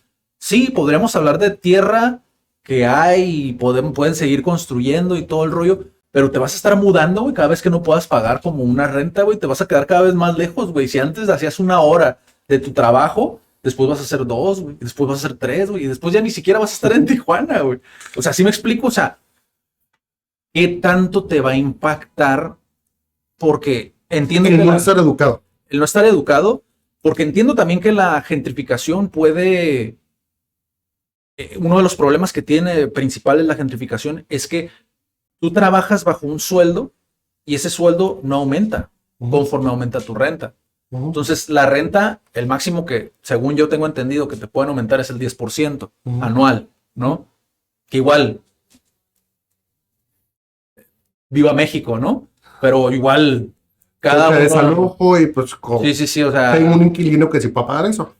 sí, podríamos hablar de tierra que hay y pueden seguir construyendo y todo el rollo, pero te vas a estar mudando, güey, cada vez que no puedas pagar como una renta, güey, te vas a quedar cada vez más lejos, güey. Si antes hacías 1 hora de tu trabajo, después vas a hacer 2, güey, después vas a hacer 3, güey, y después ya ni siquiera vas a estar en Tijuana, güey. O sea, ¿sí me explico? O sea, ¿qué tanto te va a impactar? Porque entiendo el no estar educado. El no estar educado, porque entiendo también que la gentrificación puede... uno de los problemas que tiene principal en la gentrificación es que tú trabajas bajo un sueldo y ese sueldo no aumenta conforme aumenta tu renta. Entonces, la renta, el máximo que, según yo tengo entendido, que te pueden aumentar es el 10% anual, ¿no? Que igual, viva México, ¿no? Pero igual, cada uno... desalojo y pues... Sí, o sea... Hay un inquilino que sí puede pagar eso.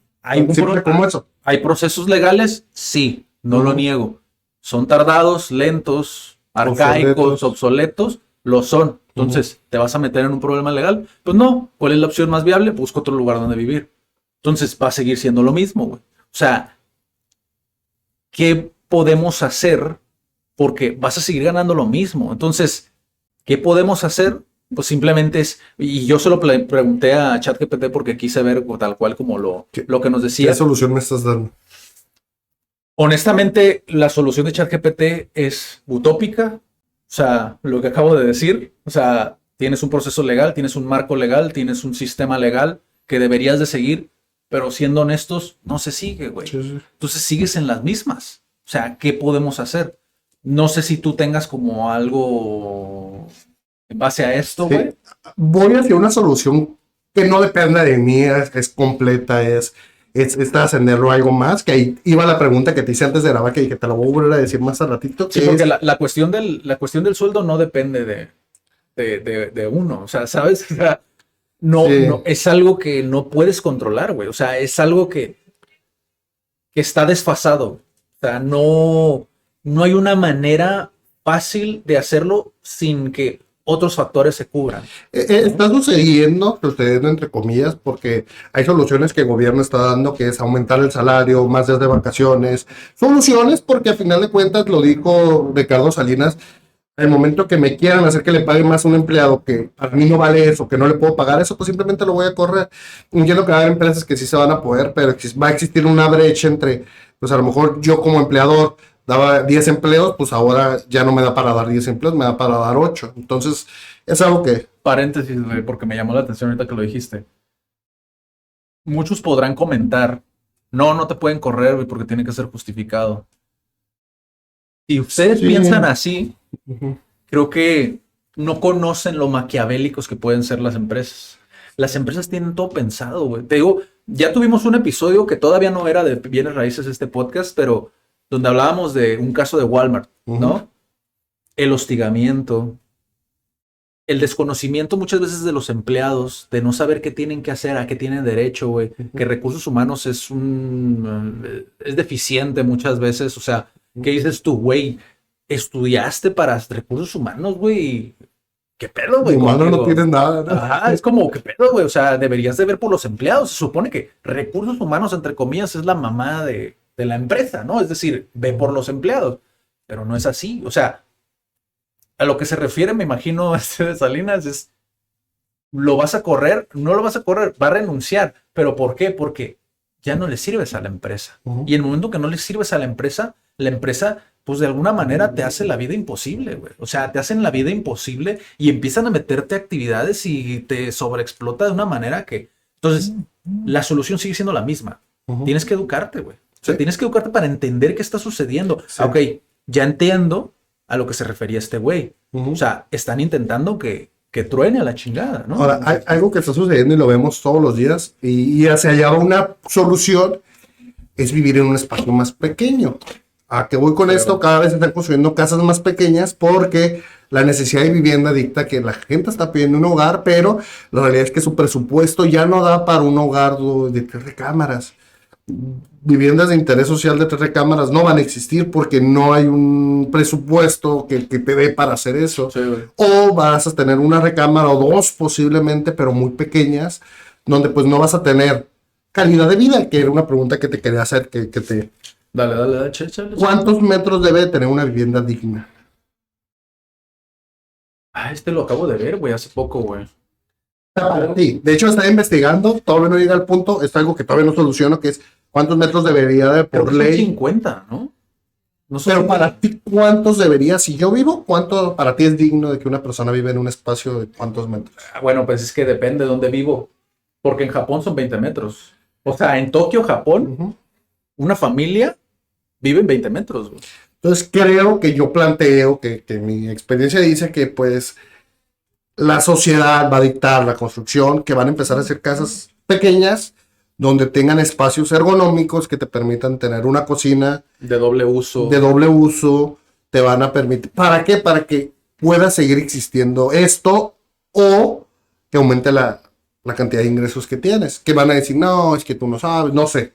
Como eso. ¿Hay procesos legales? Sí, no lo niego. Son tardados, lentos, arcaicos, obsoletos, lo son. Entonces, ¿te vas a meter en un problema legal? Pues no. ¿Cuál es la opción más viable? Busca otro lugar donde vivir. Entonces, va a seguir siendo lo mismo, güey. O sea, ¿qué podemos hacer? Porque vas a seguir ganando lo mismo. Entonces, ¿qué podemos hacer? Pues simplemente es, y yo se lo pregunté a ChatGPT porque quise ver tal cual como lo que nos decía. ¿Qué solución me estás dando? Honestamente, la solución de ChatGPT es utópica. O sea, lo que acabo de decir. O sea, tienes un proceso legal, tienes un marco legal, tienes un sistema legal que deberías de seguir, pero siendo honestos, no se sigue, güey. Sí. Entonces sigues en las mismas. O sea, ¿qué podemos hacer? No sé si tú tengas como algo... en base a esto, güey. Sí. Voy hacia una solución que no dependa de mí, es completa, es es trascenderlo algo más, que ahí iba la pregunta que te hice antes de grabar, que te la voy a volver a decir más al ratito. Sí, porque la cuestión del sueldo no depende de uno, o sea, ¿sabes? O sea, no, es algo que no puedes controlar, güey, o sea, es algo que está desfasado, o sea, no hay una manera fácil de hacerlo sin que otros factores se cubran. Está sucediendo entre comillas, porque hay soluciones que el gobierno está dando, que es aumentar el salario, más días de vacaciones, soluciones porque a final de cuentas, lo dijo Ricardo Salinas, el momento que me quieran hacer que le pague más a un empleado que a mí no vale eso, que no le puedo pagar eso, pues simplemente lo voy a correr. Entiendo que hay empresas que sí se van a poder, pero va a existir una brecha entre, pues a lo mejor yo como empleador daba 10 empleos, pues ahora ya no me da para dar 10 empleos, me da para dar 8. Entonces, es algo que... Paréntesis, güey, porque me llamó la atención ahorita que lo dijiste. Muchos podrán comentar, no te pueden correr, güey, porque tiene que ser justificado. Si ustedes piensan así, creo que no conocen lo maquiavélicos que pueden ser las empresas. Las empresas tienen todo pensado, güey. Te digo, ya tuvimos un episodio que todavía no era de bienes raíces este podcast, pero donde hablábamos de un caso de Walmart, ¿no? El hostigamiento, el desconocimiento muchas veces de los empleados, de no saber qué tienen que hacer, a qué tienen derecho, güey. Que recursos humanos es deficiente muchas veces, o sea, ¿qué dices tú, güey? ¿Estudiaste para recursos humanos, güey? ¿Qué pedo, güey? Humano no tienes nada, ¿no? Ajá, es como, ¿qué pedo, güey? O sea, deberías de ver por los empleados. Se supone que recursos humanos, entre comillas, es la mamá de la empresa, ¿no? Es decir, ve por los empleados. Pero no es así. O sea, a lo que se refiere, me imagino, de Salinas, es, ¿lo vas a correr? No lo vas a correr, va a renunciar. ¿Pero por qué? Porque ya no le sirves a la empresa. Y en el momento que no le sirves a la empresa, pues de alguna manera te hace la vida imposible, güey. O sea, te hacen la vida imposible y empiezan a meterte actividades y te sobreexplota de una manera que... Entonces, la solución sigue siendo la misma. Tienes que educarte, güey. O sea, tienes que educarte para entender qué está sucediendo. Sí. Ok, ya entiendo a lo que se refería este güey. O sea, están intentando que truene a la chingada, ¿no? Ahora, hay algo que está sucediendo y lo vemos todos los días y hacia allá una solución es vivir en un espacio más pequeño. ¿A qué voy con esto? Cada vez se están construyendo casas más pequeñas porque la necesidad de vivienda dicta que la gente está pidiendo un hogar, pero la realidad es que su presupuesto ya no da para un hogar de 3 recámaras. Viviendas de interés social de 3 recámaras no van a existir porque no hay un presupuesto que te dé para hacer eso. Sí, o vas a tener una recámara o 2 posiblemente, pero muy pequeñas, donde pues no vas a tener calidad de vida, que era una pregunta que te quería hacer, que te... Dale, ¿Cuántos metros debe tener una vivienda digna? Lo acabo de ver, güey, hace poco, güey. Sí, de hecho está investigando, todavía no llega al punto, es algo que todavía no soluciono, que es ¿cuántos metros debería de por ley? 50, ¿no? Pero para ti, ¿cuántos debería? Si yo vivo, ¿cuánto para ti es digno de que una persona vive en un espacio de cuántos metros? Bueno, pues es que depende de dónde vivo, porque en Japón son 20 metros. O sea, en Tokio, Japón, una familia vive en 20 metros, güey. Entonces creo que yo planteo que mi experiencia dice que pues la sociedad va a dictar la construcción, que van a empezar a hacer casas pequeñas donde tengan espacios ergonómicos que te permitan tener una cocina de doble uso. Te van a permitir. ¿Para qué? Para que pueda seguir existiendo esto o que aumente la cantidad de ingresos que tienes. Que van a decir, no, es que tú no sabes, no sé.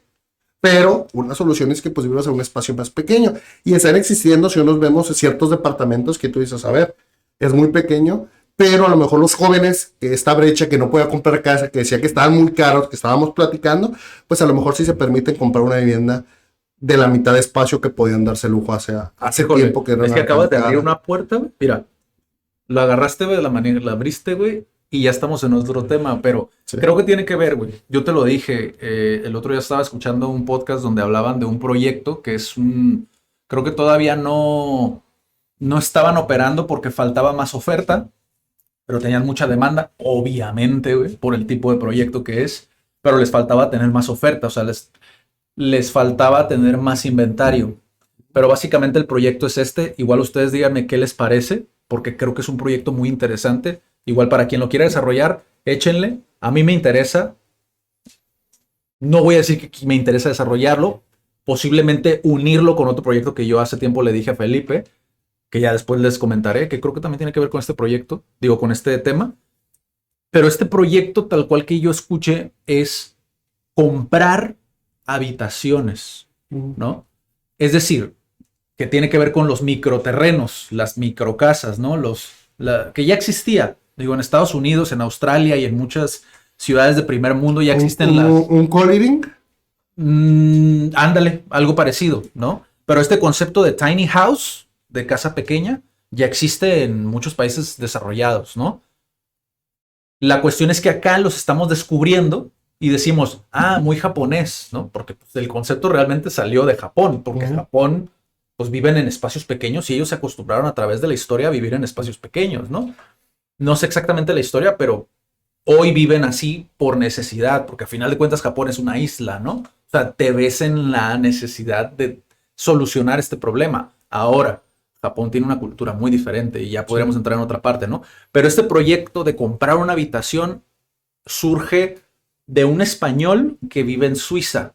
Pero una solución es que pues vivas en un espacio más pequeño. Y están existiendo, si nos vemos, ciertos departamentos que tú dices, a ver, es muy pequeño, pero a lo mejor los jóvenes, que esta brecha, que no podía comprar casa, que decía que estaban muy caros, que estábamos platicando, pues a lo mejor sí se permiten comprar una vivienda de la mitad de espacio que podían darse lujo hace tiempo. Es que acabas de abrir una puerta, güey. Mira, lo agarraste, güey, de la manera, la abriste, güey, y ya estamos en otro tema, pero sí, creo que tiene que ver, güey. Yo te lo dije, el otro día estaba escuchando un podcast donde hablaban de un proyecto que es creo que todavía no estaban operando porque faltaba más oferta, pero tenían mucha demanda, obviamente, güey, por el tipo de proyecto que es, pero les faltaba tener más oferta, o sea, les faltaba tener más inventario. Pero básicamente el proyecto es este. Igual ustedes díganme qué les parece, porque creo que es un proyecto muy interesante. Igual para quien lo quiera desarrollar, échenle. A mí me interesa. No voy a decir que me interesa desarrollarlo, posiblemente unirlo con otro proyecto que yo hace tiempo le dije a Felipe, que ya después les comentaré, que creo que también tiene que ver con este proyecto, con este tema. Pero este proyecto, tal cual que yo escuché, es comprar habitaciones, ¿no? Es decir, que tiene que ver con los microterrenos, las microcasas, ¿no? Que ya existía. En Estados Unidos, en Australia y en muchas ciudades de primer mundo ya existen ¿Un co-living? Ándale, algo parecido, ¿no? Pero este concepto de tiny house, de casa pequeña, ya existe en muchos países desarrollados, ¿no? La cuestión es que acá los estamos descubriendo y decimos, muy japonés, ¿no? Porque pues, el concepto realmente salió de Japón, porque Japón, pues viven en espacios pequeños y ellos se acostumbraron a través de la historia a vivir en espacios pequeños, ¿no? No sé exactamente la historia, pero hoy viven así por necesidad, porque al final de cuentas Japón es una isla, ¿no? O sea, te ves en la necesidad de solucionar este problema. Ahora, Japón tiene una cultura muy diferente y ya podríamos entrar en otra parte, ¿no? Pero este proyecto de comprar una habitación surge de un español que vive en Suiza.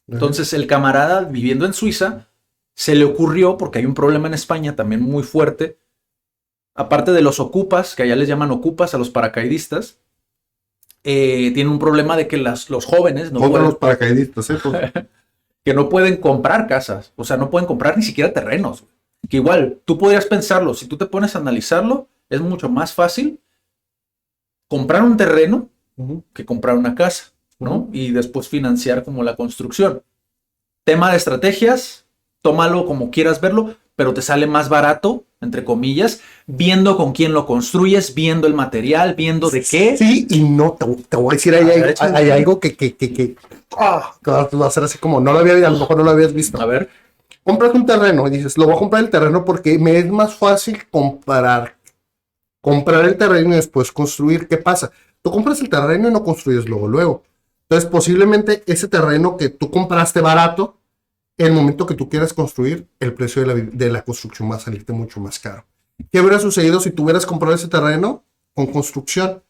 Entonces, el camarada viviendo en Suiza se le ocurrió, porque hay un problema en España también muy fuerte, aparte de los ocupas, que allá les llaman ocupas a los paracaidistas, tienen un problema de que los jóvenes los paracaidistas, que no pueden comprar casas, o sea, no pueden comprar ni siquiera terrenos. Que igual, tú podrías pensarlo, si tú te pones a analizarlo, es mucho más fácil comprar un terreno que comprar una casa, ¿no? Y después financiar como la construcción. Tema de estrategias, tómalo como quieras verlo, pero te sale más barato, entre comillas, viendo con quién lo construyes, viendo el material, viendo de qué. Sí, y no, te voy a decir, hay algo que va a ser así como, no lo había, a lo mejor no lo habías visto. A ver. Compras un terreno y dices, lo voy a comprar el terreno porque me es más fácil comprar el terreno y después construir. ¿Qué pasa? Tú compras el terreno y no construyes luego. Entonces, posiblemente ese terreno que tú compraste barato, en el momento que tú quieras construir, el precio de la construcción va a salirte mucho más caro. ¿Qué hubiera sucedido si tú hubieras comprado ese terreno con construcción?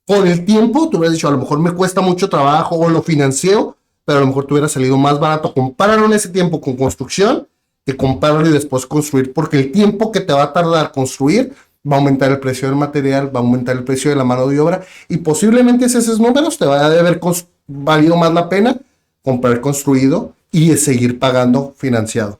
Con el tiempo, tú hubieras dicho, a lo mejor me cuesta mucho trabajo o lo financio, pero a lo mejor te hubiera salido más barato comprarlo en ese tiempo con construcción que comprarlo y después construir, porque el tiempo que te va a tardar construir va a aumentar el precio del material, va a aumentar el precio de la mano de obra y posiblemente esos números te va a haber valido más la pena comprar construido y seguir pagando financiado.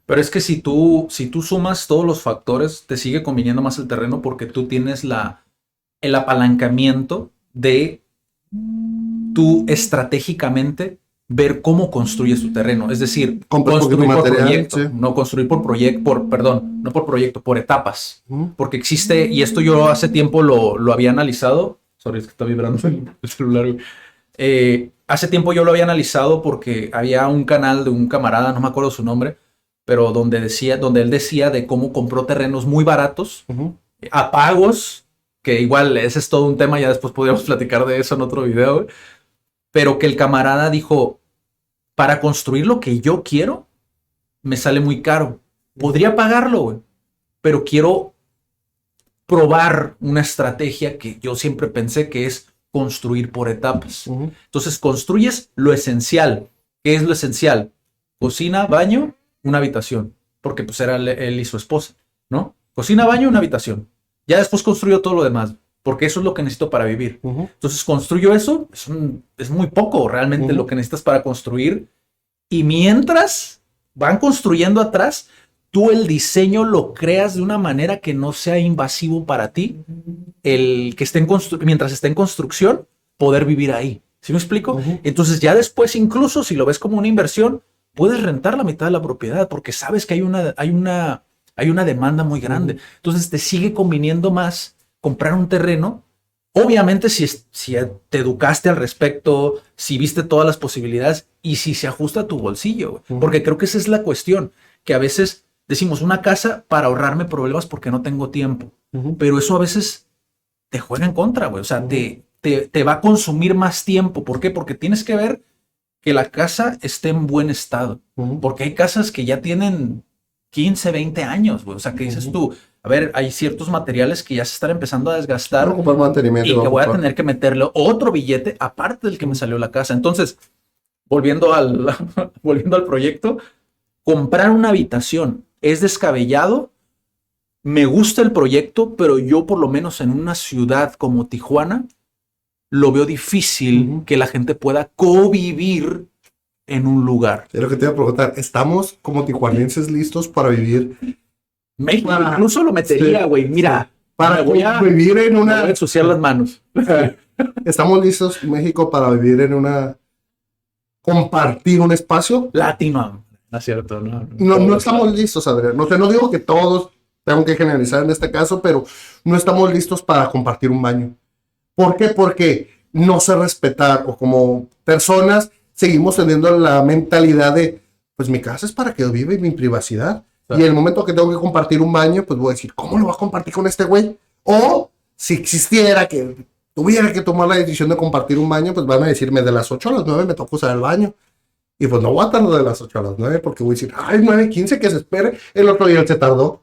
Pero es que si tú sumas todos los factores, te sigue conviniendo más el terreno porque tú tienes el apalancamiento de tú estratégicamente ver cómo construyes tu terreno. Es decir, construir por proyecto, no construir por proyecto, no por proyecto, por etapas. Porque existe, y esto yo hace tiempo lo había analizado. Sorry, es que está vibrando el celular. Hace tiempo yo lo había analizado porque había un canal de un camarada, no me acuerdo su nombre, pero donde él decía de cómo compró terrenos muy baratos, a pagos, que igual ese es todo un tema, ya después podríamos platicar de eso en otro video, pero que el camarada dijo, para construir lo que yo quiero, me sale muy caro. Podría pagarlo, güey, pero quiero probar una estrategia que yo siempre pensé que es construir por etapas. Entonces construyes lo esencial. ¿Qué es lo esencial? Cocina, baño, una habitación. Porque pues era él y su esposa, ¿no? Cocina, baño, una habitación. Ya después construyo todo lo demás, porque eso es lo que necesito para vivir. Entonces construyo eso, es muy poco realmente lo que necesitas para construir. Y mientras van construyendo atrás, tú el diseño lo creas de una manera que no sea invasivo para ti. El que mientras esté en construcción, poder vivir ahí. ¿Sí me explico? Entonces ya después, incluso si lo ves como una inversión, puedes rentar la mitad de la propiedad porque sabes que hay una demanda muy grande. Entonces te sigue conviniendo más comprar un terreno. Obviamente si te educaste al respecto, si viste todas las posibilidades y si se ajusta a tu bolsillo. Porque creo que esa es la cuestión, que a veces decimos una casa para ahorrarme problemas porque no tengo tiempo. Pero eso a veces te juega en contra, güey. O sea, te va a consumir más tiempo. ¿Por qué? Porque tienes que ver que la casa esté en buen estado. Porque hay casas que ya tienen 15, 20 años, güey. O sea, que dices tú, a ver, hay ciertos materiales que ya se están empezando a desgastar y que voy a tener que meterle otro billete aparte del que me salió la casa. Entonces, volviendo al proyecto, comprar una habitación es descabellado. Me gusta el proyecto, pero yo por lo menos en una ciudad como Tijuana lo veo difícil que la gente pueda convivir en un lugar. Es lo que te iba a preguntar. ¿Estamos como tijuanenses listos para vivir? México incluso lo metería, güey. Mira, para vivir en una... Me voy a ensuciar las manos. ¿Estamos listos, México, para vivir en una... compartir un espacio? Latino. No es cierto, ¿no? No estamos listos, Adrián. No digo que todos... tengo que generalizar en este caso, pero no estamos listos para compartir un baño. ¿Por qué? Porque no sé respetar, o como personas seguimos teniendo la mentalidad de, pues mi casa es para que yo viva y mi privacidad. Claro. Y en el momento que tengo que compartir un baño, pues voy a decir, ¿cómo lo vas a compartir con este güey? O si existiera que tuviera que tomar la decisión de compartir un baño, pues van a decirme de las 8 a las 9 me toca usar el baño. Y pues no voy a tardar de las 8 a las 9 porque voy a decir, ay, 9:15 que se espere. El otro día él se tardó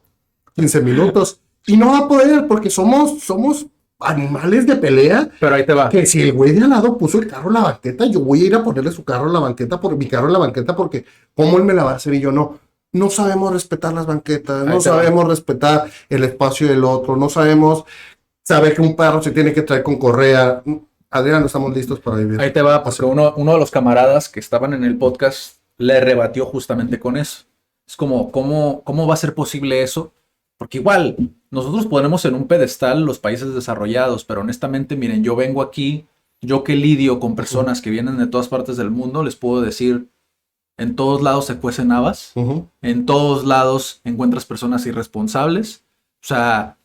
15 minutos. Y no va a poder porque somos animales de pelea. Pero ahí te va. Que si el güey de al lado puso el carro en la banqueta, yo voy a ir a ponerle su carro en la banqueta, mi carro en la banqueta, porque ¿cómo él me la va a hacer y yo no? No sabemos respetar las banquetas, no sabemos respetar el espacio del otro, no sabemos saber que un perro se tiene que traer con correa. Adrián, no estamos listos para vivir. Ahí te va, porque uno de los camaradas que estaban en el podcast le rebatió justamente con eso. Es como, ¿cómo va a ser posible eso? Porque igual, nosotros ponemos en un pedestal los países desarrollados, pero honestamente, miren, yo vengo aquí, yo que lidio con personas que vienen de todas partes del mundo, les puedo decir, en todos lados se cuecen habas, en todos lados encuentras personas irresponsables, o sea,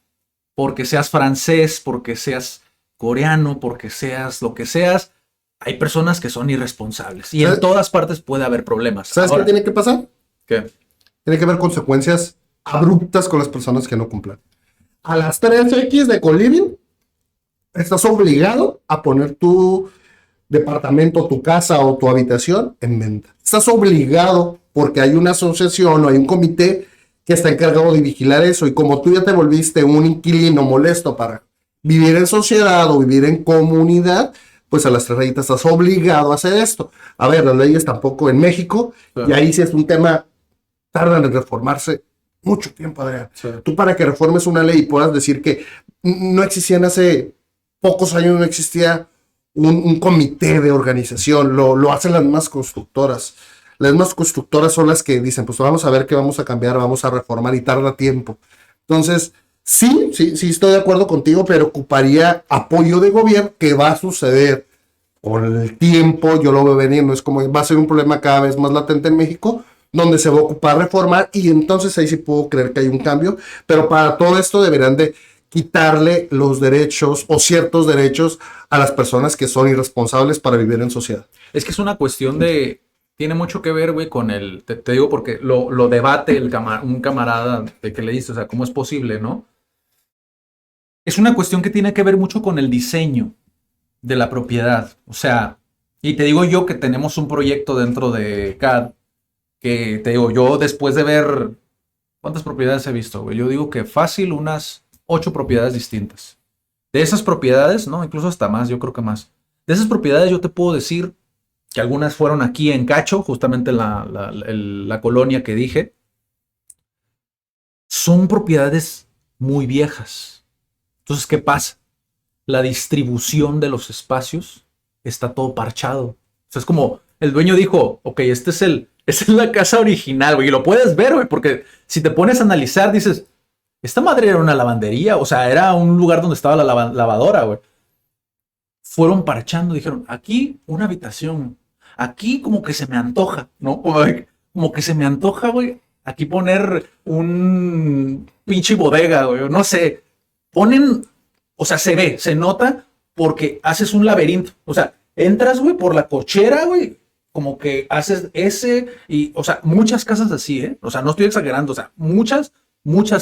porque seas francés, porque seas coreano, porque seas lo que seas, hay personas que son irresponsables y en todas partes puede haber problemas. ¿Sabes qué tiene que pasar? ¿Qué? Tiene que haber consecuencias abruptas con las personas que no cumplan. A las 3X de coliving, estás obligado a poner tu departamento, tu casa o tu habitación en venta. Estás obligado porque hay una asociación o hay un comité que está encargado de vigilar eso, y como tú ya te volviste un inquilino molesto para vivir en sociedad o vivir en comunidad, pues a las 3 rayitas estás obligado a hacer esto. A ver, las leyes tampoco en México, y ahí sí es un tema, tardan en reformarse mucho tiempo, Adrián. Sí. Tú para que reformes una ley y puedas decir que no existían hace pocos años, no existía un comité de organización, lo hacen las mismas constructoras. Las mismas constructoras son las que dicen, pues vamos a ver qué vamos a cambiar, vamos a reformar, y tarda tiempo. Entonces, sí, estoy de acuerdo contigo, pero ocuparía apoyo de gobierno, que va a suceder con el tiempo, yo lo veo venir, no es como, va a ser un problema cada vez más latente en México, donde se va a ocupar reformar, y entonces ahí sí puedo creer que hay un cambio, pero para todo esto deberán de quitarle los derechos o ciertos derechos a las personas que son irresponsables para vivir en sociedad. Es que es una cuestión de... Tiene mucho que ver, güey, con el... Te digo porque lo debate un camarada de que le dice, o sea, ¿cómo es posible, no? Es una cuestión que tiene que ver mucho con el diseño de la propiedad. O sea, y te digo yo que tenemos un proyecto dentro de CAD que, te digo, yo después de ver... ¿Cuántas propiedades he visto, güey? Yo digo que fácil unas 8 propiedades distintas. De esas propiedades, no, incluso hasta más, yo creo que más. De esas propiedades yo te puedo decir que algunas fueron aquí en Cacho, justamente la colonia que dije. Son propiedades muy viejas. Entonces, ¿qué pasa? La distribución de los espacios está todo parchado. O sea, es como el dueño dijo, ok, esta es la casa original, güey, y lo puedes ver, güey, porque si te pones a analizar, dices, esta madre era una lavandería, o sea, era un lugar donde estaba la lavadora, güey. Fueron parchando, dijeron, aquí una habitación, aquí como que se me antoja, ¿no? Como que se me antoja, güey, aquí poner un pinche bodega, güey, no sé. Ponen, o sea, se ve, se nota porque haces un laberinto. O sea, entras, güey, por la cochera, güey, como que haces y, o sea, muchas casas así, ¿eh? O sea, no estoy exagerando, o sea, muchas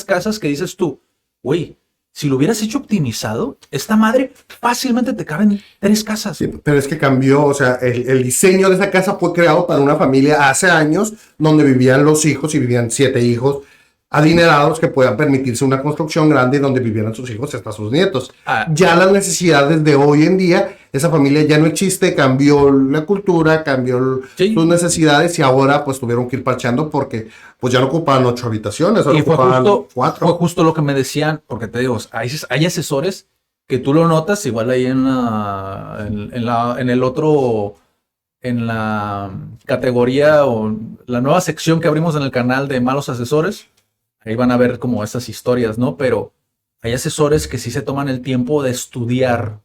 casas que dices tú, güey, si lo hubieras hecho optimizado, esta madre fácilmente te caben 3 casas. Sí, pero es que cambió, o sea, el diseño de esa casa fue creado para una familia hace años, donde vivían los hijos y vivían 7 hijos adinerados que puedan permitirse una construcción grande donde vivieran sus hijos y hasta sus nietos. Ya las necesidades de hoy en día esa familia ya no existe, cambió la cultura, cambió sus necesidades y ahora pues tuvieron que ir parchando porque pues ya no ocupaban 8 habitaciones, ahora ocupaban 4. Fue justo lo que me decían, porque te digo, hay asesores que tú lo notas igual ahí en la categoría o la nueva sección que abrimos en el canal de malos asesores. Ahí van a ver como esas historias, ¿no? Pero hay asesores que sí se toman el tiempo de estudiar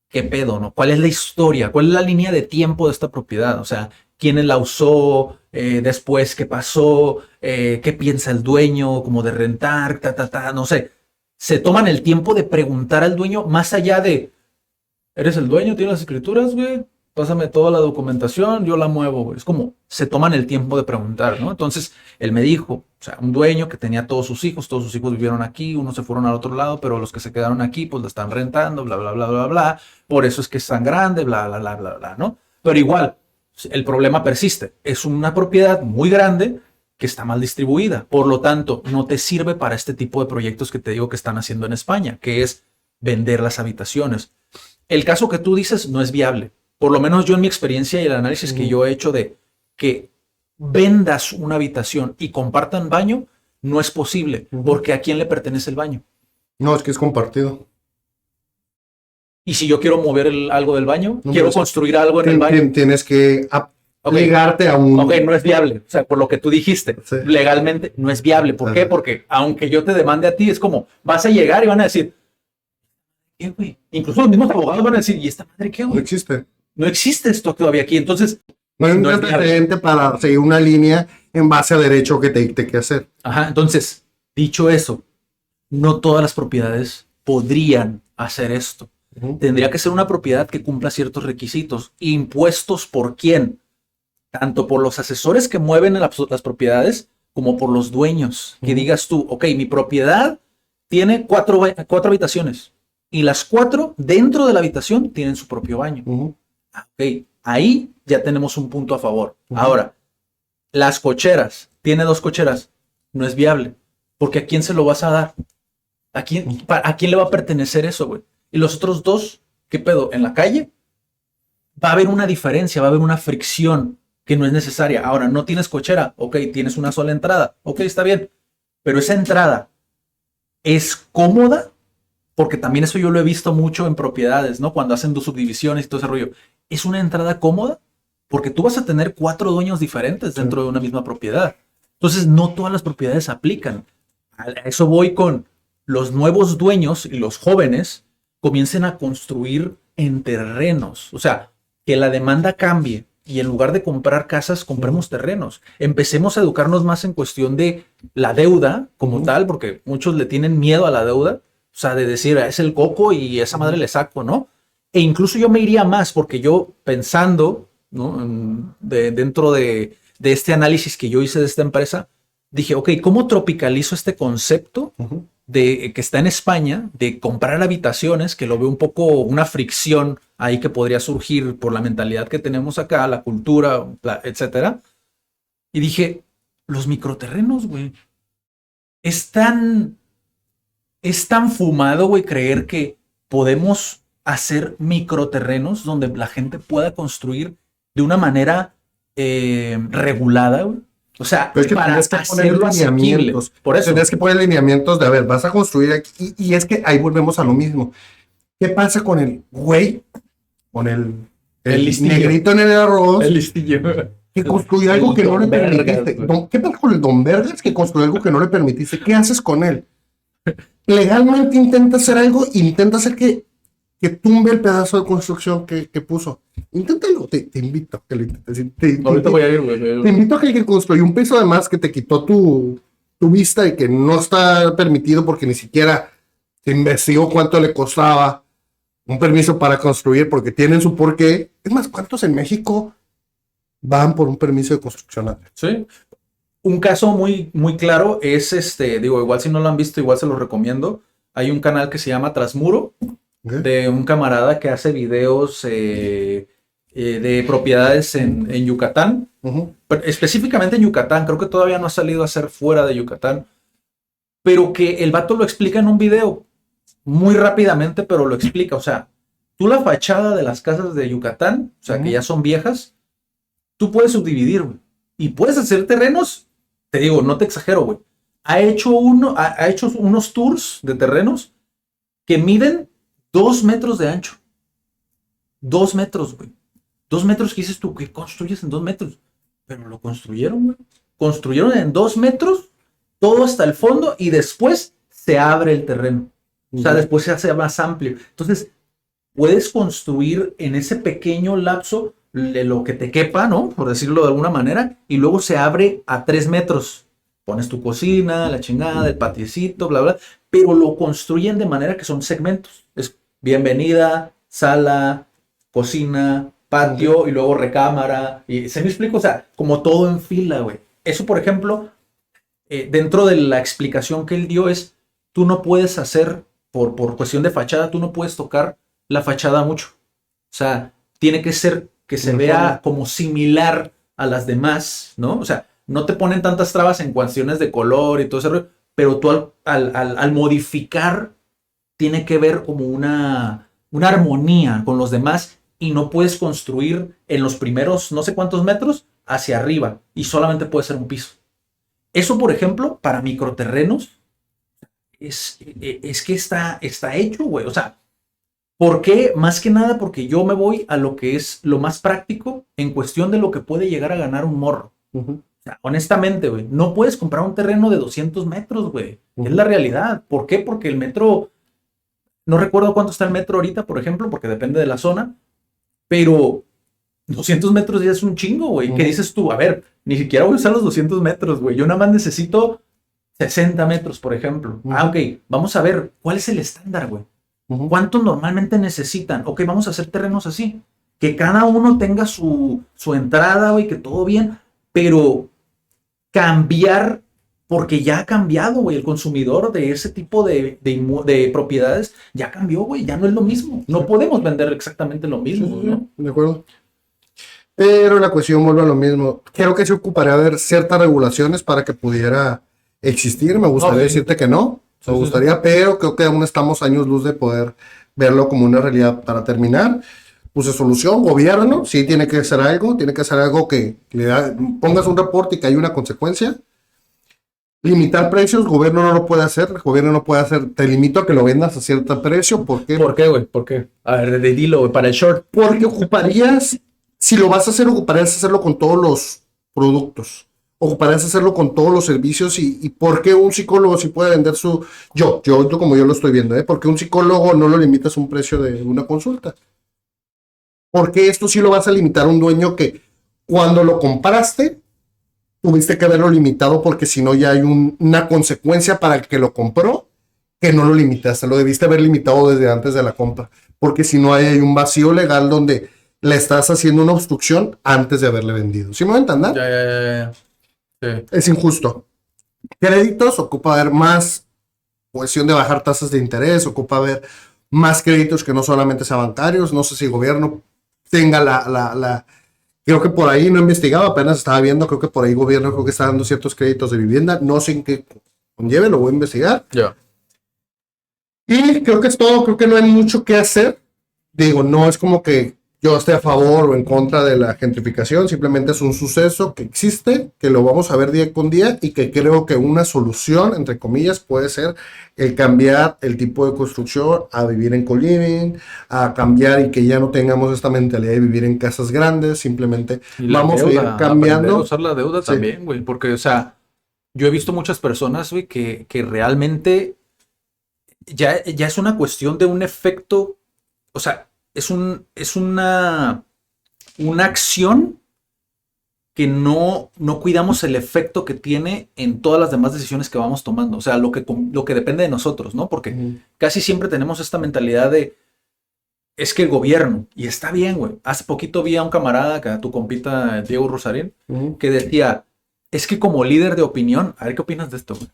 qué pedo, ¿no? ¿Cuál es la historia? ¿Cuál es la línea de tiempo de esta propiedad? O sea, ¿quién la usó? Después, ¿qué pasó? ¿Qué piensa el dueño? Como de rentar, no sé. Se toman el tiempo de preguntar al dueño más allá de, ¿eres el dueño? ¿Tienes las escrituras, güey? Pásame toda la documentación, yo la muevo, güey. Es como, se toman el tiempo de preguntar, ¿no? Entonces, él me dijo, o sea, un dueño que tenía todos sus hijos vivieron aquí, unos se fueron al otro lado, pero los que se quedaron aquí, pues la están rentando, bla, bla, bla, bla, bla. Por eso es que es tan grande, bla, bla, bla, bla, bla, ¿no? Pero igual, el problema persiste. Es una propiedad muy grande que está mal distribuida. Por lo tanto, no te sirve para este tipo de proyectos que te digo que están haciendo en España, que es vender las habitaciones. El caso que tú dices no es viable. Por lo menos yo en mi experiencia y el análisis que yo he hecho de que vendas una habitación y compartan baño, no es posible, porque ¿a quién le pertenece el baño? No, es que es compartido. Y si yo quiero mover algo del baño, quiero construir algo en el baño. Tienes que ligarte a un... Ok, no es viable. O sea, por lo que tú dijiste, legalmente no es viable. ¿Por qué? Porque aunque yo te demande a ti, es como, vas a llegar y van a decir, ¿qué, güey? Incluso los mismos abogados van a decir, ¿y esta madre qué, güey? No existe. No existe esto todavía aquí. Entonces, no hay un antecedente para seguir una línea en base a derecho que te dicte qué hacer. Ajá, entonces, dicho eso, no todas las propiedades podrían hacer esto. Tendría que ser una propiedad que cumpla ciertos requisitos. ¿Impuestos por quién? Tanto por los asesores que mueven las propiedades como por los dueños. Que digas tú, ok, mi propiedad tiene cuatro habitaciones y las 4 dentro de la habitación tienen su propio baño. Ok, ahí ya tenemos un punto a favor. Ahora, las cocheras, tiene 2 cocheras, no es viable, porque ¿a quién se lo vas a dar? ¿A quién le va a pertenecer eso, güey? Y los otros 2, ¿qué pedo? En la calle va a haber una diferencia, va a haber una fricción que no es necesaria. Ahora, no tienes cochera, ok, tienes una sola entrada, ok, está bien, pero esa entrada es cómoda, porque también eso yo lo he visto mucho en propiedades, ¿no? Cuando hacen 2 subdivisiones y todo ese rollo. ¿Es una entrada cómoda? Porque tú vas a tener 4 dueños diferentes dentro de una misma propiedad. Entonces, no todas las propiedades aplican. A eso voy con los nuevos dueños y los jóvenes comiencen a construir en terrenos. O sea, que la demanda cambie y en lugar de comprar casas, compremos terrenos. Empecemos a educarnos más en cuestión de la deuda como tal, porque muchos le tienen miedo a la deuda. O sea, de decir, es el coco y esa madre le saco, ¿no? E incluso yo me iría más, porque yo pensando, ¿no? Dentro de este análisis que yo hice de esta empresa, dije, ok, ¿cómo tropicalizo este concepto de que está en España, de comprar habitaciones, que lo veo un poco una fricción ahí que podría surgir por la mentalidad que tenemos acá, la cultura, etcétera? Y dije, los microterrenos, güey, es tan fumado, güey, creer que podemos hacer microterrenos donde la gente pueda construir de una manera regulada, güey. O sea, pero es que para hacerlo lineamientos. Por eso tienes que poner lineamientos de, a ver, vas a construir aquí. Y es que ahí volvemos a lo mismo. ¿Qué pasa con el güey? Con el negrito en el arroz. El listillo. Que construyó algo que no le permitiste. ¿Qué pasa con el Don Vergas que construyó algo que no le permitiste? ¿Qué haces con él? Legalmente intenta hacer algo, intenta hacer que tumbe el pedazo de construcción que puso. Inténtalo, te invito a que lo intentes. Ahorita voy a ir, güey. Te invito a que el que construyó un piso de más que te quitó tu vista y que no está permitido porque ni siquiera se investigó cuánto le costaba un permiso para construir porque tienen su porqué. Es más, ¿cuántos en México van por un permiso de construcción? Sí. Un caso muy, muy claro es digo, igual si no lo han visto, igual se los recomiendo. Hay un canal que se llama Trasmuro, de un camarada que hace videos de propiedades en Yucatán. Específicamente en Yucatán, creo que todavía no ha salido a hacer fuera de Yucatán. Pero que el vato lo explica en un video muy rápidamente, pero lo explica. O sea, tú la fachada de las casas de Yucatán, o sea, que ya son viejas, tú puedes subdividir, güey. Y puedes hacer terrenos, te digo, no te exagero, güey. Ha hecho unos tours de terrenos que miden 2 metros de ancho. 2 metros, güey. 2 metros que dices tú, ¿qué construyes en 2 metros? Pero lo construyeron, güey. Construyeron en 2 metros, todo hasta el fondo, y después se abre el terreno. O sea, después se hace más amplio. Entonces, puedes construir en ese pequeño lapso lo que te quepa, ¿no? Por decirlo de alguna manera, y luego se abre a 3 metros. Pones tu cocina, la chingada, el patiecito, bla, bla, pero lo construyen de manera que son segmentos. Es bienvenida, sala, cocina, patio y luego recámara. Y se me explica, o sea, como todo en fila, güey. Eso, por ejemplo, dentro de la explicación que él dio es, tú no puedes hacer, por cuestión de fachada, tú no puedes tocar la fachada mucho. O sea, tiene que ser que se vea como similar a las demás, ¿no? O sea, no te ponen tantas trabas en cuestiones de color y todo ese rollo, pero tú al modificar tiene que ver como una armonía con los demás y no puedes construir en los primeros no sé cuántos metros hacia arriba y solamente puede ser un piso. Eso, por ejemplo, para microterrenos es que está hecho, güey. O sea, ¿por qué? Más que nada porque yo me voy a lo que es lo más práctico en cuestión de lo que puede llegar a ganar un morro. O sea, honestamente, güey, no puedes comprar un terreno de 200 metros, güey. Es la realidad. ¿Por qué? Porque el metro, no recuerdo cuánto está el metro ahorita, por ejemplo, porque depende de la zona, pero 200 metros ya es un chingo, güey. ¿Qué dices tú? A ver, ni siquiera voy a usar los 200 metros, güey. Yo nada más necesito 60 metros, por ejemplo. Ok, vamos a ver, ¿cuál es el estándar, güey? ¿Cuánto normalmente necesitan? Ok, vamos a hacer terrenos así. Que cada uno tenga su entrada, güey, que todo bien, pero cambiar, porque ya ha cambiado, güey, el consumidor de ese tipo de propiedades ya cambió, güey, ya no es lo mismo. No podemos vender exactamente lo mismo, ¿no? De acuerdo. Pero la cuestión vuelve a lo mismo. Creo que se ocuparía de ciertas regulaciones para que pudiera existir. Me gustaría decirte que no. Me gustaría, pero creo que aún estamos años luz de poder verlo como una realidad. Para terminar, puse solución, gobierno, sí tiene que hacer algo que pongas un reporte y que haya una consecuencia. Limitar precios, gobierno no lo puede hacer, te limito a que lo vendas a cierto precio. ¿Por qué? ¿Por qué, güey? ¿Por qué? A ver, dilo, güey, para el short. Porque si lo vas a hacer, ocuparías hacerlo con todos los productos. Ocuparías hacerlo con todos los servicios y ¿por qué un psicólogo sí puede vender yo como yo lo estoy viendo, ¿por qué un psicólogo no lo limitas a un precio de una consulta? ¿Por qué esto sí lo vas a limitar a un dueño que cuando lo compraste tuviste que haberlo limitado porque si no ya hay una consecuencia para el que lo compró que no lo limitaste, lo debiste haber limitado desde antes de la compra, porque si no hay un vacío legal donde le estás haciendo una obstrucción antes de haberle vendido. ¿Sí me voy a entender? Ya. Sí. Es injusto. Créditos, ocupa haber más cuestión de bajar tasas de interés, ocupa haber más créditos que no solamente sean bancarios. No sé si el gobierno tenga creo que por ahí no he investigado, apenas estaba viendo, creo que por ahí el gobierno creo que está dando ciertos créditos de vivienda, no sé en qué conlleve, lo voy a investigar. Ya. Y creo que es todo, creo que no hay mucho que hacer. Digo, no es como que yo esté a favor o en contra de la gentrificación, simplemente es un suceso que existe, que lo vamos a ver día con día y que creo que una solución, entre comillas, puede ser el cambiar el tipo de construcción a vivir en co-living, a cambiar y que ya no tengamos esta mentalidad de vivir en casas grandes, simplemente vamos a ir cambiando. A usar la deuda también, güey, porque, o sea, yo he visto muchas personas, güey, que realmente ya es una cuestión de un efecto, o sea, es una acción que no cuidamos el efecto que tiene en todas las demás decisiones que vamos tomando. O sea, lo que depende de nosotros, ¿no? Porque casi siempre tenemos esta mentalidad de, es que el gobierno, y está bien, güey. Hace poquito vi a un camarada, a tu compita Diego Rosarín, que decía, es que como líder de opinión, a ver qué opinas de esto, güey.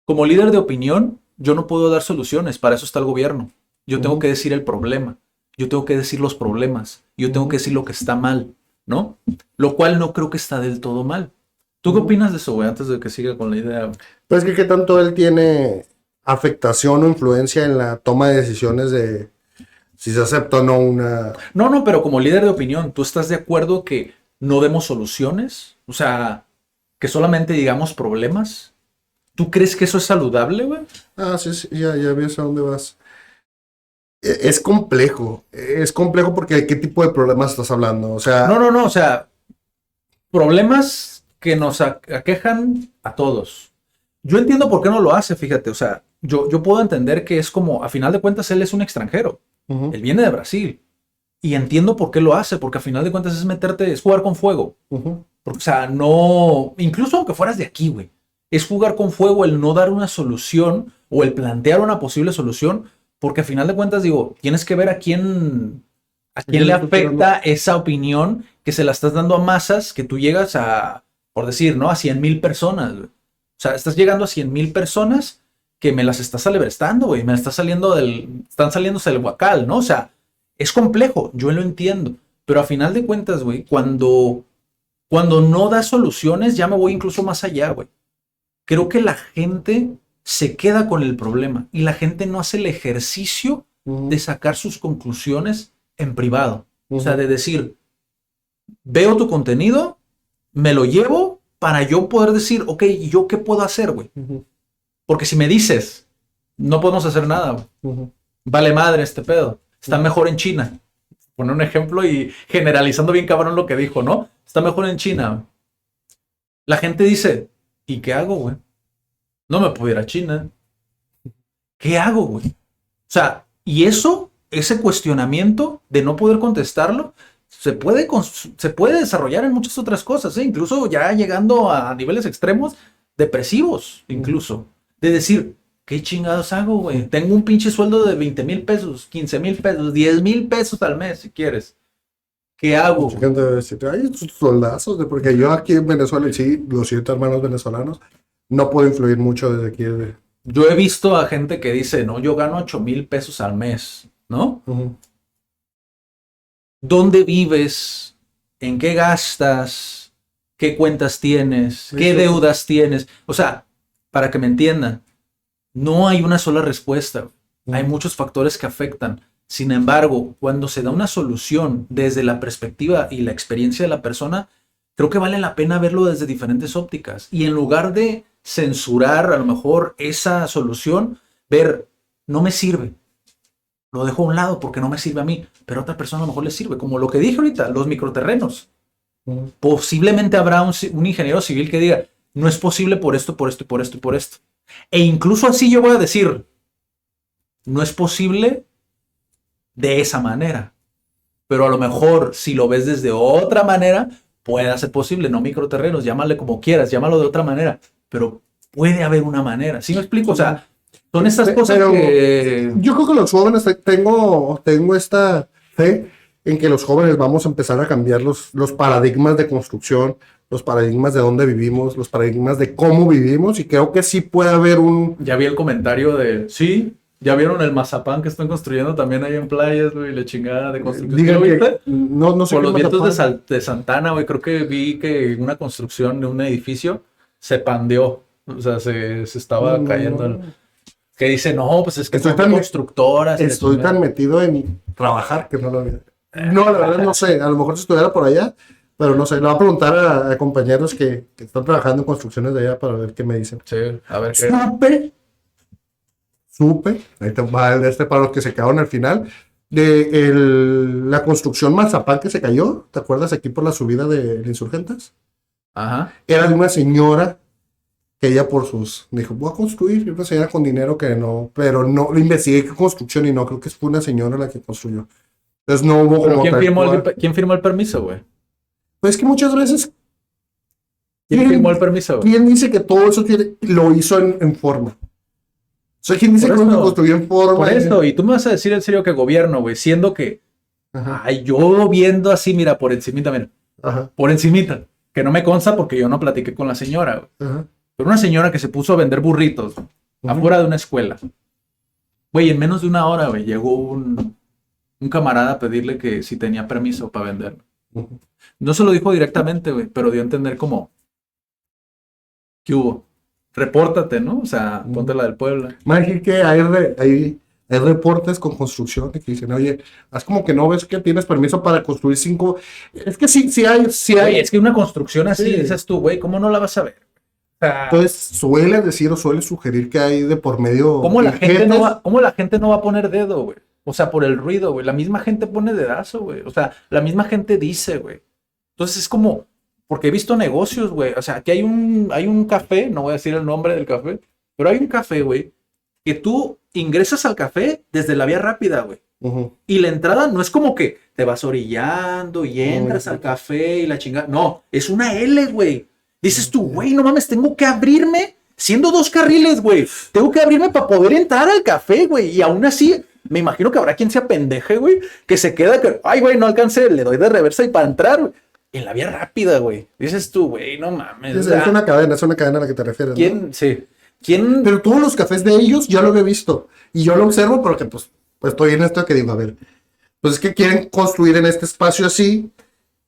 Como líder de opinión, yo no puedo dar soluciones, para eso está el gobierno. Yo tengo que decir el problema. Yo tengo que decir los problemas, yo tengo que decir lo que está mal, ¿no? Lo cual no creo que está del todo mal. ¿Tú qué opinas de eso, güey? Antes de que siga con la idea. Pues que qué tanto él tiene afectación o influencia en la toma de decisiones Si se acepta o no una... No, pero como líder de opinión, ¿tú estás de acuerdo que no demos soluciones? O sea, que solamente digamos problemas. ¿Tú crees que eso es saludable, güey? Sí, ya ves a dónde vas. Es complejo porque ¿de qué tipo de problemas estás hablando? O sea... No, o sea, problemas que nos aquejan a todos. Yo entiendo por qué no lo hace, fíjate, o sea, yo puedo entender que es como, a final de cuentas, él es un extranjero. Él viene de Brasil. Y entiendo por qué lo hace, porque a final de cuentas es jugar con fuego. Porque, o sea, no, incluso aunque fueras de aquí, güey, es jugar con fuego el no dar una solución o el plantear una posible solución, porque a final de cuentas, digo, tienes que ver a quién le afecta esa opinión que se la estás dando a masas, que tú llegas a, por decir, ¿no? A 100,000 personas, güey. O sea, estás llegando a 100,000 personas que me las estás alebrestando, güey, están saliéndose del huacal, ¿no? O sea, es complejo, yo lo entiendo, pero a final de cuentas, güey, cuando no da soluciones, ya me voy incluso más allá, güey. Creo que la gente se queda con el problema y la gente no hace el ejercicio de sacar sus conclusiones en privado. O sea, de decir, veo tu contenido, me lo llevo para yo poder decir, ok, ¿y yo qué puedo hacer, güey? Porque si me dices, no podemos hacer nada, güey. Vale madre este pedo. Está mejor en China. Poner un ejemplo y generalizando bien cabrón lo que dijo, ¿no? Está mejor en China. La gente dice, ¿y qué hago, güey? No me puedo ir a China. ¿Qué hago, güey? O sea, y ese cuestionamiento de no poder contestarlo, se puede desarrollar en muchas otras cosas, ¿eh? Incluso ya llegando a niveles extremos, depresivos, incluso. De decir, ¿qué chingados hago, güey? Tengo un pinche sueldo de 20,000 pesos, 15,000 pesos, 10,000 pesos al mes, si quieres. ¿Qué hago? Mucha gente debe decir, ay, estos soldazos, porque yo aquí en Venezuela, y sí, los 7 hermanos venezolanos, no puedo influir mucho desde aquí. Yo he visto a gente que dice, no, yo gano 8,000 pesos al mes, ¿no? ¿Dónde vives? ¿En qué gastas? ¿Qué cuentas tienes? ¿Qué deudas tienes? O sea, para que me entiendan, no hay una sola respuesta. Hay muchos factores que afectan. Sin embargo, cuando se da una solución desde la perspectiva y la experiencia de la persona, creo que vale la pena verlo desde diferentes ópticas. Y en lugar de censurar a lo mejor esa solución, ver, no me sirve. Lo dejo a un lado porque no me sirve a mí, pero a otra persona a lo mejor le sirve. Como lo que dije ahorita, los microterrenos. Posiblemente habrá un ingeniero civil que diga, no es posible por esto, por esto, por esto y por esto. E incluso así yo voy a decir, no es posible de esa manera. Pero a lo mejor si lo ves desde otra manera, puede ser posible. No microterrenos, llámale como quieras, llámalo de otra manera. Pero puede haber una manera. ¿Sí me explico? O sea, son estas cosas que... Yo creo que los jóvenes, tengo esta fe en que los jóvenes vamos a empezar a cambiar los paradigmas de construcción, los paradigmas de dónde vivimos, los paradigmas de cómo vivimos, y creo que sí puede haber un... Ya vi el comentario de... Sí, ya vieron el mazapán que están construyendo también ahí en playas, güey, la chingada de construcción. ¿Lo viste? No sé. Por los vientos de Santana, güey, creo que vi que una construcción de un edificio se pandeó. O sea, se estaba cayendo. Que dice, no, pues es que son constructoras. Estoy tan metido en trabajar que no lo vi. No, la verdad no sé. A lo mejor si estuviera por allá, pero no sé. Le voy a preguntar a compañeros que están trabajando en construcciones de allá para ver qué me dicen. Sí, a ver qué. Supe, ahí te va para los que se quedaron al final, de la construcción Mazapán que se cayó, ¿te acuerdas? Aquí por la subida de Insurgentes. Ajá. Era de una señora que ella dijo, voy a construir, y una señora con dinero que no, pero no, lo investigué qué construcción y no, creo que fue una señora la que construyó. Entonces no hubo como... ¿Quién firmó el permiso, güey? Pues que muchas veces... ¿Quién firmó el permiso? ¿Quién dice que todo eso lo hizo en forma? Soy quien dice que lo construyó en forma. Por esto, y tú me vas a decir en serio que gobierno, güey, siendo que yo viendo así, mira, por encimita, mira. Por encimita, que no me consta porque yo no platiqué con la señora, güey. Pero una señora que se puso a vender burritos afuera de una escuela. Güey, en menos de una hora, güey, llegó un camarada a pedirle que si tenía permiso para venderlo. No se lo dijo directamente, güey, pero dio a entender como, ¿qué hubo? Repórtate, ¿no? O sea, ponte la del Puebla. Más que hay Hay reportes con construcción que dicen, oye, haz como que no ves que tienes permiso para construir 5. Es que sí hay. Oye, es que una construcción así, dices tú, güey, ¿cómo no la vas a ver? O sea, entonces suele decir o suele sugerir que hay de por medio. ¿Cómo la gente no va a poner dedo, güey? O sea, por el ruido, güey. La misma gente pone dedazo, güey. O sea, la misma gente dice, güey. Entonces es como, porque he visto negocios, güey. O sea, aquí hay un café, no voy a decir el nombre del café, pero hay un café, güey, que tú ingresas al café desde la vía rápida, güey. Y la entrada no es como que te vas orillando y entras al café y la chingada. No, es una L, güey. Dices tú, güey, no mames, tengo que abrirme, siendo 2 carriles, güey. Tengo que abrirme para poder entrar al café, güey. Y aún así, me imagino que habrá quien sea pendeje, güey, que se queda que, ay, güey, no alcancé, le doy de reversa y para entrar, güey. En la vía rápida, güey. Dices tú, güey, no mames. Es una cadena a la que te refieres, ¿quién? ¿no? Sí. ¿Quién? Pero todos los cafés de ellos ya lo había visto. Y yo lo observo porque, pues estoy en esto que digo, a ver, pues es que quieren construir en este espacio así.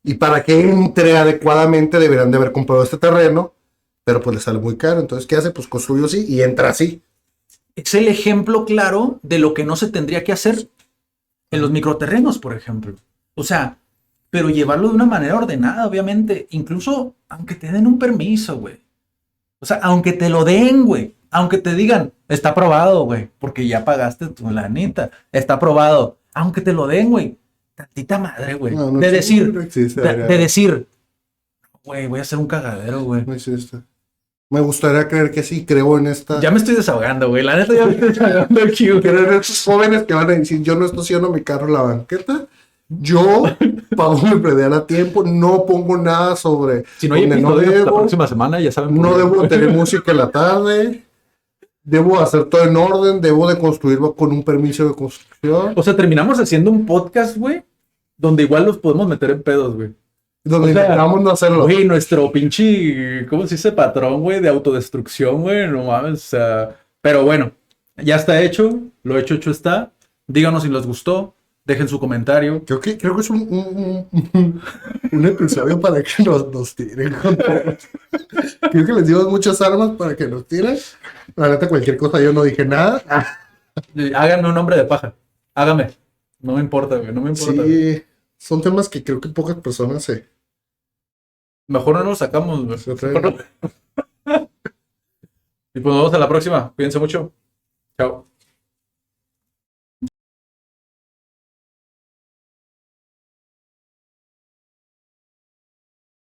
Y para que entre adecuadamente deberán de haber comprado este terreno, pero pues le sale muy caro. Entonces, ¿qué hace? Pues construye así y entra así. Es el ejemplo claro de lo que no se tendría que hacer en los microterrenos, por ejemplo. O sea, pero llevarlo de una manera ordenada, obviamente. Incluso aunque te den un permiso, güey. O sea, aunque te lo den, güey. Aunque te digan, está aprobado, güey. Porque ya pagaste tu lanita. Está aprobado. Aunque te lo den, güey. Tantita madre, güey. No de decir, no existe, de decir, güey, voy a hacer un cagadero, güey. No existe. Me gustaría creer que sí, creo en esta. Ya me estoy desahogando, güey. La neta ya me estoy desahogando aquí, güey. Creo en estos jóvenes que van a decir, yo no estaciono mi carro en la banqueta. Yo pago mi predial a tiempo, no pongo nada sobre. Si no hay episodio la próxima semana, ya saben. No debo tener música en la tarde. Debo hacer todo en orden, debo de construirlo con un permiso de construcción. O sea, terminamos haciendo un podcast, güey, donde igual los podemos meter en pedos, güey. Donde intentamos no hacerlo. Güey, nuestro pinche, ¿cómo se dice? Patrón, güey, de autodestrucción, güey, no mames, o sea. Pero bueno, ya está hecho, lo hecho está. Díganos si les gustó, dejen su comentario. Creo que es un episodio para que nos tiren. Creo que les dimos muchas armas para que nos tiren. La neta, cualquier cosa, yo no dije nada. Háganme un hombre de paja. Hágame. No me importa, güey. No me importa. Sí, güey. Son temas que creo que pocas personas se. Mejor no nos sacamos, güey. Y pues nos vemos a la próxima. Cuídense mucho. Chao.